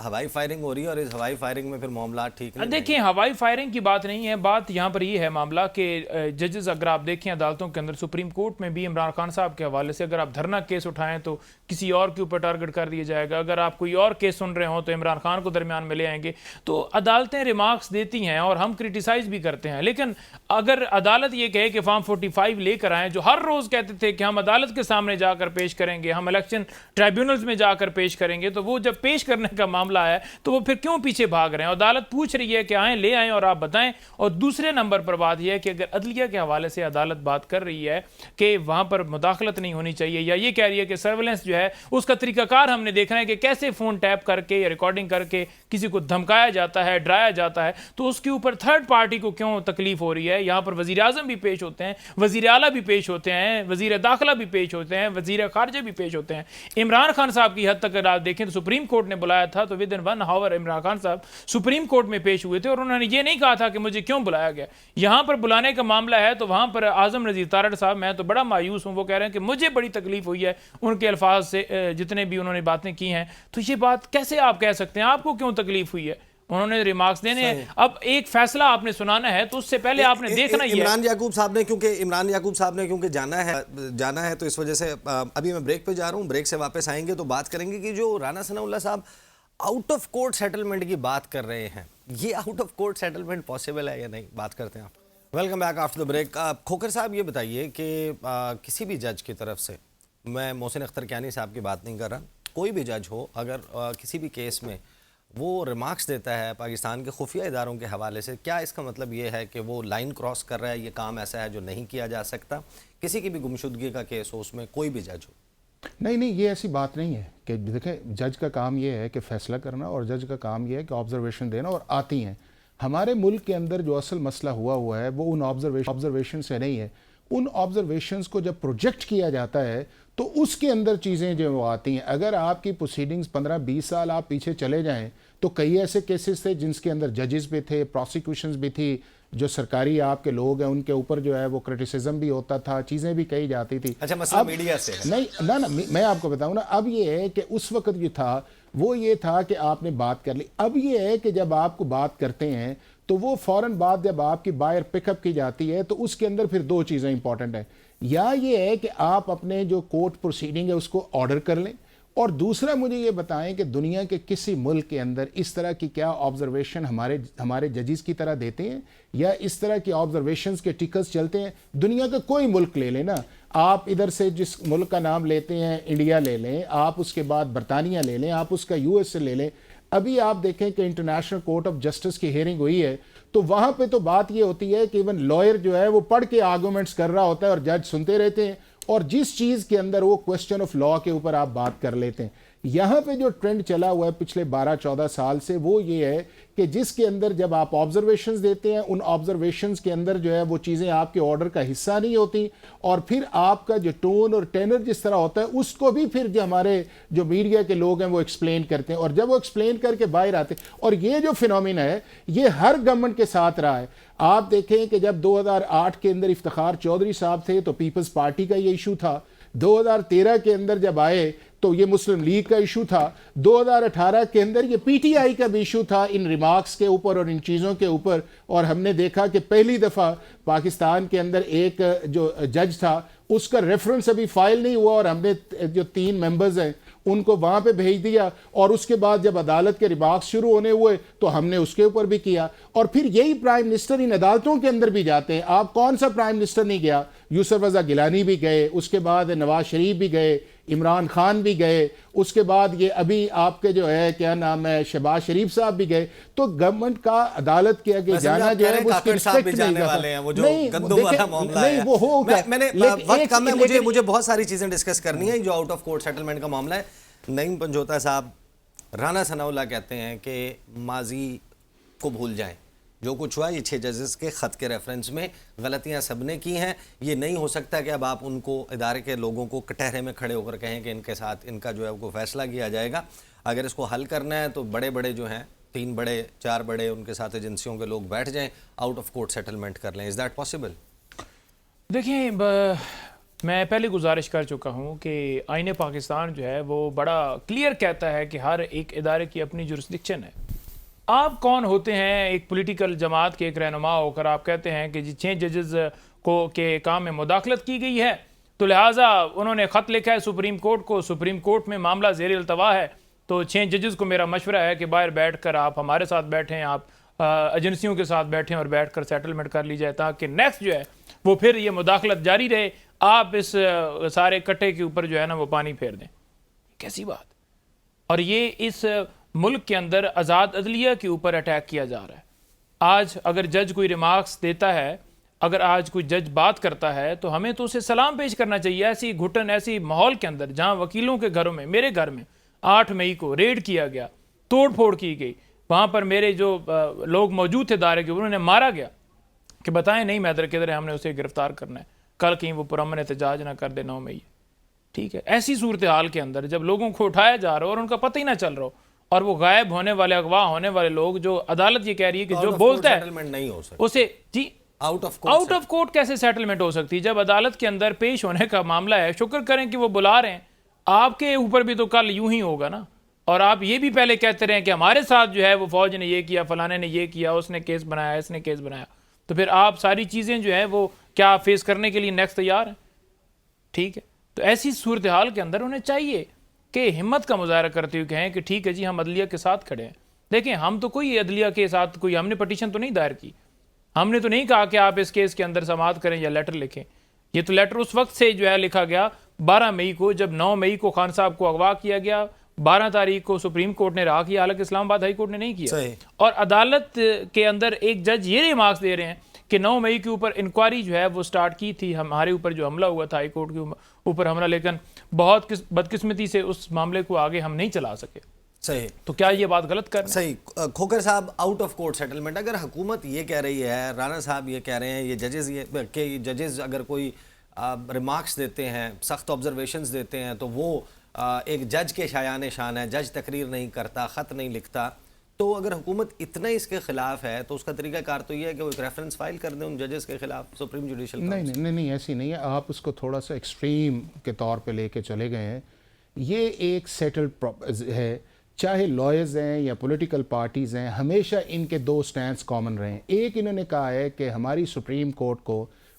हवाई फायरिंग हो रही है और इस हवाई फायरिंग में फिर मामला ठीक नहीं। देखिए हवाई फायरिंग की बात नहीं है, बात यहाँ पर ये है मामला कि जजेस अगर आप देखें अदालतों के अंदर, सुप्रीम कोर्ट में भी इमरान खान साहब के हवाले से अगर आप धरना केस उठाएं तो किसी और के ऊपर टारगेट कर दिया जाएगा। अगर आप कोई और केस सुन रहे हो तो इमरान खान को दरमियान में ले आएंगे। तो अदालतें रिमार्क्स देती हैं और हम क्रिटिसाइज भी करते हैं, लेकिन अगर अदालत ये कहे कि फॉर्म 45 लेकर आएँ, जो हर रोज़ कहते थे कि हम अदालत के सामने जाकर पेश करेंगे, हम इलेक्शन ट्राइब्यूनल्स में जाकर पेश करेंगे, तो वो जब पेश करने का मामला है तो वो फिर क्यों पीछे भाग रहे हैं? अदालत पूछ रही है कि आए, ले आएं और आप बताएं। और दूसरे नंबर पर बात यह है कि अगर अदलिया के हवाले से अदालत बात कर रही है कि वहां पर मुदाखलत नहीं होनी चाहिए, या ये कह रही है कि सर्वेलेंस जो है उसका तरीकाकार हमने देखना है कि कैसे फोन टैप करके या रिकॉर्डिंग करके किसी को धमकाया जाता है, डराया जाता है, तो उसके ऊपर थर्ड पार्टी को क्यों तकलीफ हो रही है? यहां पर वजीर आजम भी पेश होते हैं, वजीर आला भी पेश होते हैं, वजीर दाखिला भी पेश होते हैं, वजीर खारजा भी पेश होते हैं। इमरान खान साहब की हद तक अगर आप देखें तो सुप्रीम कोर्ट ने बुलाया था, तो within 1 hour Imran Khan sahab supreme court में पेश हुए थे और उन्होंने ये नहीं कहा था कि मुझे क्यों बुलाया गया। यहां पर बुलाने का मामला है तो वहां पर आजम नजीर तारड़ साहब, मैं तो बड़ा मायूस हूं, वो कह रहे हैं कि मुझे बड़ी तकलीफ हुई है उनके अल्फाज से, जितने भी उन्होंने बातें की हैं। तो ये बात कैसे आप कह सकते हैं? आपको क्यों तकलीफ हुई है? उन्होंने रिमार्क्स देने हैं। अब एक फैसला आपने सुनाना है तो उससे पहले आपने देखना ही है। इमरान याकूब साहब ने क्योंकि जाना है तो इस वजह से अभी मैं ब्रेक पे जा रहा हूँ। ब्रेक से वापस आएंगे तो बात करेंगे कि जो राना सनाउल्लाह साहब आउट ऑफ कोर्ट सेटलमेंट की बात कर रहे हैं, ये out of court settlement possible है या नहीं, बात करते हैं आप। Welcome back after the break. Khokhar sahab ये बताइए कि किसी भी जज की तरफ से, मैं मोहसिन अख्तर कियानी साहब की बात नहीं कर रहा, कोई भी जज हो, अगर किसी भी केस में वो रिमार्क्स देता है पाकिस्तान के खुफिया इदारों के हवाले से, क्या इसका मतलब ये है कि वो लाइन क्रॉस कर रहा है? ये काम ऐसा है जो नहीं किया जा सकता? किसी की भी गुमशुदगी का केस हो, उसमें कोई भी जज हो। नहीं, ये ऐसी बात नहीं है कि देखें, जज का काम ये है कि फ़ैसला करना और जज का काम ये है कि ऑब्जर्वेशन देना, और आती हैं। हमारे मुल्क के अंदर जो असल मसला हुआ है वो उन ऑब्जर्वेशन से नहीं है। उन ऑब्जर्वेशंस को जब प्रोजेक्ट किया जाता है तो उसके अंदर चीज़ें जो वो आती हैं। अगर आपकी प्रोसीडिंग्स 15-20 साल आप पीछे चले जाएं तो कई ऐसे केसेस थे जिनके अंदर जजेस भी थे, प्रोसिक्यूशंस भी थी, जो सरकारी आपके लोग हैं उनके ऊपर जो है वो क्रिटिसिज्म भी होता था, चीज़ें भी कही जाती थी। अच्छा, मसला मीडिया से है। नहीं ना, मैं आपको बताऊं ना, अब ये है कि उस वक्त जो था वो ये था कि आपने बात कर ली। अब ये है कि जब आपको बात करते हैं तो वो फ़ौरन बात जब आपकी बायर पिकअप की जाती है तो उसके अंदर फिर दो चीज़ें इंपॉर्टेंट है। या ये है कि आप अपने जो कोर्ट प्रोसीडिंग है उसको ऑर्डर कर लें, और दूसरा मुझे ये बताएं कि दुनिया के किसी मुल्क के अंदर इस तरह की क्या ऑब्जर्वेशन हमारे जजेस की तरह देते हैं, या इस तरह की ऑब्जर्वेशंस के टिकट्स चलते हैं? दुनिया का कोई मुल्क ले लें ना आप, इधर से जिस मुल्क का नाम लेते हैं, इंडिया ले लें आप, उसके बाद बरतानिया ले लें आप, उसका यूएस से ले लें। अभी आप देखें कि इंटरनेशनल कोर्ट ऑफ जस्टिस की हियरिंग हुई है तो वहाँ पे तो बात ये होती है कि इवन लॉयर जो है वो पढ़ के आर्गूमेंट्स कर रहा होता है और जज सुनते रहते हैं, और जिस चीज़ के अंदर वो क्वेश्चन ऑफ लॉ के ऊपर आप बात कर लेते हैं। यहाँ पे जो ट्रेंड चला हुआ है पिछले 12-14 साल से वो ये है कि जिसके अंदर जब आप ऑब्जर्वेशंस देते हैं उन ऑब्जर्वेशंस के अंदर जो है वो चीज़ें आपके ऑर्डर का हिस्सा नहीं होती, और फिर आपका जो टोन और टेनर जिस तरह होता है उसको भी फिर जो हमारे जो मीडिया के लोग हैं वो एक्सप्लेन करते हैं, और जब वो एक्सप्लेन करके बाहर आते हैं, और ये जो फिनोमिना है ये हर गवर्नमेंट के साथ रहा है। आप देखें कि जब 2008 के अंदर इफ्तिखार चौधरी साहब थे तो पीपल्स पार्टी का ये इशू था, 2013 के अंदर जब आए तो ये मुस्लिम लीग का इशू था, 2018 के अंदर ये पीटीआई का भी इशू था इन रिमार्क्स के ऊपर और इन चीज़ों के ऊपर। और हमने देखा कि पहली दफ़ा पाकिस्तान के अंदर एक जो जज था उसका रेफरेंस अभी फाइल नहीं हुआ, और हमने जो 3 मेंबर्स हैं उनको वहाँ पे भेज दिया, और उसके बाद जब अदालत के रिमार्क्स शुरू होने हुए तो हमने उसके ऊपर भी किया। और फिर यही प्राइम मिनिस्टर इन अदालतों के अंदर भी जाते हैं। आप कौन सा प्राइम मिनिस्टर नहीं गया? यूसुफ रज़ा गिलानी भी गए, उसके बाद नवाज शरीफ भी गए, इमरान खान भी गए, उसके बाद ये अभी आपके जो है क्या नाम है शहबाज शरीफ साहब भी गए। तो गवर्नमेंट का अदालत के आगे जाना जो है वो उसकी रिस्पेक्ट नहीं जाने वाले हैं, वो जो नहीं, गंदम वाला मामला है। वो होगा। मैंने वक्त कम है, मुझे बहुत सारी चीजें डिस्कस करनी है। जो आउट ऑफ कोर्ट सेटलमेंट का मामला है, नईम पंजोता साहब, राना सनाउल्लाह कहते हैं कि माजी को भूल जाएं, जो कुछ हुआ ये 6 जजेस के ख़त के रेफरेंस में गलतियां सबने की हैं। ये नहीं हो सकता कि अब आप उनको इदारे के लोगों को कटहरे में खड़े होकर कहें कि इनके साथ इनका जो है वो फैसला किया जाएगा। अगर इसको हल करना है तो बड़े बड़े जो हैं 3 बड़े 4 बड़े उनके साथ एजेंसियों के लोग बैठ जाएं, आउट ऑफ कोर्ट सेटलमेंट कर लें। Is that possible? देखिए, मैं पहले गुजारिश कर चुका हूँ कि आईने पाकिस्तान जो है वो बड़ा क्लियर कहता है कि हर एक इदारे की अपनी जुरिस्डिक्शन है। आप कौन होते हैं एक पॉलिटिकल जमात के एक रहनुमा होकर आप कहते हैं कि जी 6 जजेस को के काम में मुदाखलत की गई है तो लिहाजा उन्होंने ख़त लिखा है सुप्रीम कोर्ट को, सुप्रीम कोर्ट में मामला ज़ेर अल्तवा है, तो 6 जजेस को मेरा मशवरा है कि बाहर बैठ कर आप हमारे साथ बैठें, आप एजेंसियों के साथ बैठें और बैठ कर सेटलमेंट कर ली जाए, ताकि नेक्स्ट जो है वो फिर ये मुदाखलत जारी रहे, आप इस सारे कट्टे के ऊपर जो है ना वो पानी फेर दें। कैसी बात? और ये इस मुल्क के अंदर आज़ाद अदलिया के ऊपर अटैक किया जा रहा है। आज अगर जज कोई रिमार्क्स देता है, अगर आज कोई जज बात करता है तो हमें तो उसे सलाम पेश करना चाहिए। ऐसी घुटन, ऐसी माहौल के अंदर जहां वकीलों के घरों में, मेरे घर में 8 मई को रेड किया गया, तोड़ फोड़ की गई, वहां पर मेरे जो लोग मौजूद थे दायरे के, उन्होंने मारा गया कि बताएं नहीं मैदर किधर है, हमने उसे गिरफ्तार करना है, कल कहीं वो पुरअमन एहतजाज ना कर दे 9 मई। ठीक है, ऐसी सूरत हाल के अंदर जब लोगों को उठाया जा रहा हो और उनका पता ही ना चल रहा हो, और वो गायब होने वाले, अगवा होने वाले लोग, जो अदालत ये कह रही है कि जो बोलता है नहीं हो सकता उसे जी आउट ऑफ कोर्ट कैसे सेटलमेंट हो सकती है जब अदालत के अंदर पेश होने का मामला है। शुक्र करें कि वो बुला रहे हैं, आपके ऊपर भी तो कल यूं ही होगा ना। और आप ये भी पहले कहते रहे कि हमारे साथ जो है वो फौज ने ये किया, फलाने ने ये किया, उसने केस बनाया, इसने केस बनाया, तो फिर आप सारी चीजें जो है वो क्या फेस करने के लिए नेक्स्ट तैयार है? ठीक है, तो ऐसी सूरत हाल के अंदर उन्हें चाहिए कि हिम्मत का मुजाहरा करते हुए कहें कि ठीक है जी, हम अदलिया के साथ खड़े हैं। देखें, हम तो कोई अदलिया के साथ कोई हमने पटिशन तो नहीं दायर की, हमने तो नहीं कहा कि आप इस केस के अंदर समाअत करें या लेटर लिखें। ये तो लेटर उस वक्त से जो है लिखा गया 12 मई को, जब 9 मई को खान साहब को अगवा किया गया, 12 तारीख को सुप्रीम कोर्ट ने रहा किया, हालांकि इस्लामाबाद हाई कोर्ट ने नहीं किया। और अदालत के अंदर एक जज ये रिमार्क्स दे रहे हैं कि 9 मई के ऊपर इंक्वायरी जो है वो स्टार्ट की थी, हमारे ऊपर जो हमला हुआ था, हाई कोर्ट के ऊपर हमला, लेकिन बहुत बदकिस्मती से उस मामले को आगे हम नहीं चला सके। सही, तो क्या ये बात गलत कर? सही। खोकर साहब, आउट ऑफ कोर्ट सेटलमेंट, अगर हुकूमत ये कह रही है, राना साहब ये कह रहे हैं, ये जजेस अगर कोई रिमार्क्स देते हैं, सख्त ऑब्जर्वेशंस देते हैं, तो वो एक जज के शायान शान है, जज तकरीर नहीं करता, ख़त नहीं लिखता, तो अगर हुकूमत इतना इसके खिलाफ है तो उसका तरीकाकार तो ये है कि वो एक रेफरेंस फाइल कर दें उन जजेस के खिलाफ सुप्रीम जुडिशल नहीं नहीं नहीं नहीं, ऐसी नहीं है। आप उसको थोड़ा सा एक्सट्रीम के तौर पे लेके चले गए हैं। ये एक सेटल्ड है, चाहे लॉयर्स हैं या पॉलिटिकल पार्टीज़ हैं, हमेशा इनके दो स्टैंड्स कॉमन रहे हैं। एक, इन्होंने कहा है कि हमारी सुप्रीम कोर्ट को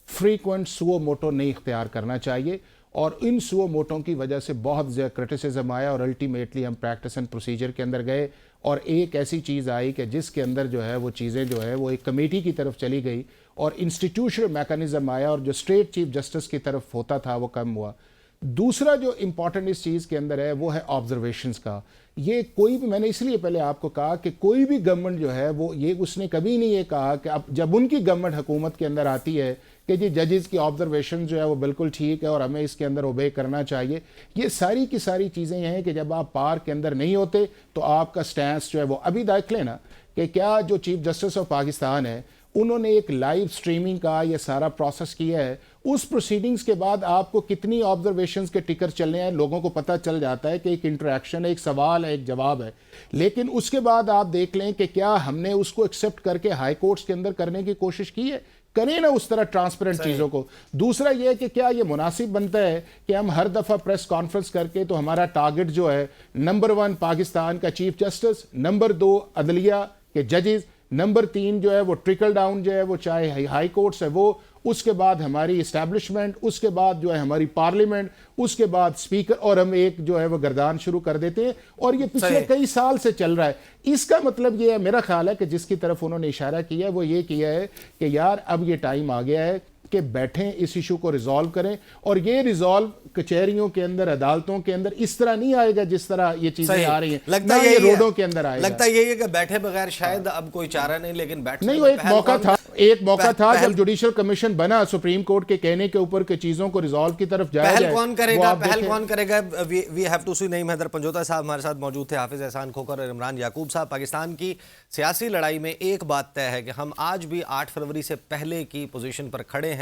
फ्रीक्वेंट सुओ मोटो नहीं इख्तियार करना चाहिए, और इन सुओ मोटों की वजह से बहुत ज़्यादा क्रिटिसिज्म आया और अल्टीमेटली हम प्रैक्टिस एंड प्रोसीजर के अंदर गए, और एक ऐसी चीज़ आई कि जिसके अंदर जो है वो चीज़ें जो है वो एक कमेटी की तरफ चली गई और इंस्टीट्यूशनल मैकेनिज्म आया, और जो स्टेट चीफ जस्टिस की तरफ होता था वो कम हुआ। दूसरा जो इम्पॉर्टेंट इस चीज़ के अंदर है वो है ऑब्जर्वेशंस का। ये कोई भी, मैंने इसलिए पहले आपको कहा कि कोई भी गवर्नमेंट जो है वो ये उसने कभी नहीं ये कहा कि अब जब उनकी गवर्नमेंट हुकूमत के अंदर आती है कि जी जजेस की ऑब्जर्वेशन जो है वो बिल्कुल ठीक है और हमें इसके अंदर ओबे करना चाहिए। ये सारी की सारी चीज़ें ये हैं कि जब आप पार के अंदर नहीं होते तो आपका स्टैंस जो है वो, अभी देख लेना कि क्या जो चीफ जस्टिस ऑफ पाकिस्तान है उन्होंने एक लाइव स्ट्रीमिंग का ये सारा प्रोसेस किया है। उस प्रोसीडिंग्स के बाद आपको कितनी ऑब्जर्वेशंस के टिकर चलने हैं, लोगों को पता चल जाता है कि एक इंटरेक्शन है, एक सवाल है, एक जवाब है। लेकिन उसके बाद आप देख लें कि क्या हमने उसको एक्सेप्ट करके हाई कोर्ट्स के अंदर करने की कोशिश की है। करें ना उस तरह ट्रांसपेरेंट चीज़ों को। दूसरा ये है कि क्या ये मुनासिब बनता है कि हम हर दफ़ा प्रेस कॉन्फ्रेंस करके, तो हमारा टारगेट जो है नंबर 1 पाकिस्तान का चीफ जस्टिस, नंबर 2 अदलिया के जजेस, नंबर 3 जो है वो ट्रिकल डाउन जो है वो चाहे हाई कोर्ट्स है वो, उसके बाद हमारी इस्टेब्लिशमेंट, उसके बाद जो है हमारी पार्लियामेंट, उसके बाद स्पीकर, और हम एक जो है वो गर्दान शुरू कर देते हैं। और ये पिछले कई साल से चल रहा है। इसका मतलब ये है, मेरा ख्याल है कि जिसकी तरफ उन्होंने इशारा किया है वो ये किया है कि यार अब ये टाइम आ गया है कि बैठें, इस इशू को रिजॉल्व करें, और ये रिजॉल्व कचहरियों के अंदर, अदालतों के अंदर इस तरह नहीं आएगा जिस तरह ये चीजें आ रही हैं। लगता है ये रोडों के अंदर आएगा। लगता है यही है कि बैठे बगैर शायद अब कोई चारा नहीं, लेकिन बैठने नहीं, वो एक मौका था जब जुडिशल कमीशन बना सुप्रीम कोर्ट के कहने के ऊपर के चीजों को रिजॉल्व की तरफ जाया पहल कौन करेगा, पहल कौन करेगा। वी हैव टू सी। नईम हैदर पंजोता साहब हमारे साथ मौजूद थे, हाफिज एहसान खोकर और इमरान याकूब साहब। पाकिस्तान की सियासी लड़ाई में एक बात तय है कि हम आज भी 8 फरवरी से पहले की पोजीशन पर खड़े हैं।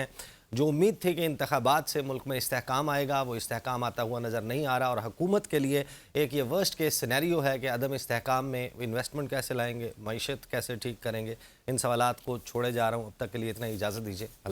जो उम्मीद थी कि इंतखाबात से मुल्क में इस्तेहकाम आएगा, वो इस्तेहकाम आता हुआ नज़र नहीं आ रहा, और हुकूमत के लिए एक ये वर्स्ट केस सिनेरियो है कि अदम इस्तेहकाम में इन्वेस्टमेंट कैसे लाएंगे, मईशत कैसे ठीक करेंगे। इन सवालात को छोड़े जा रहा हूँ। अब तक के लिए इतना, इजाज़त दीजिए।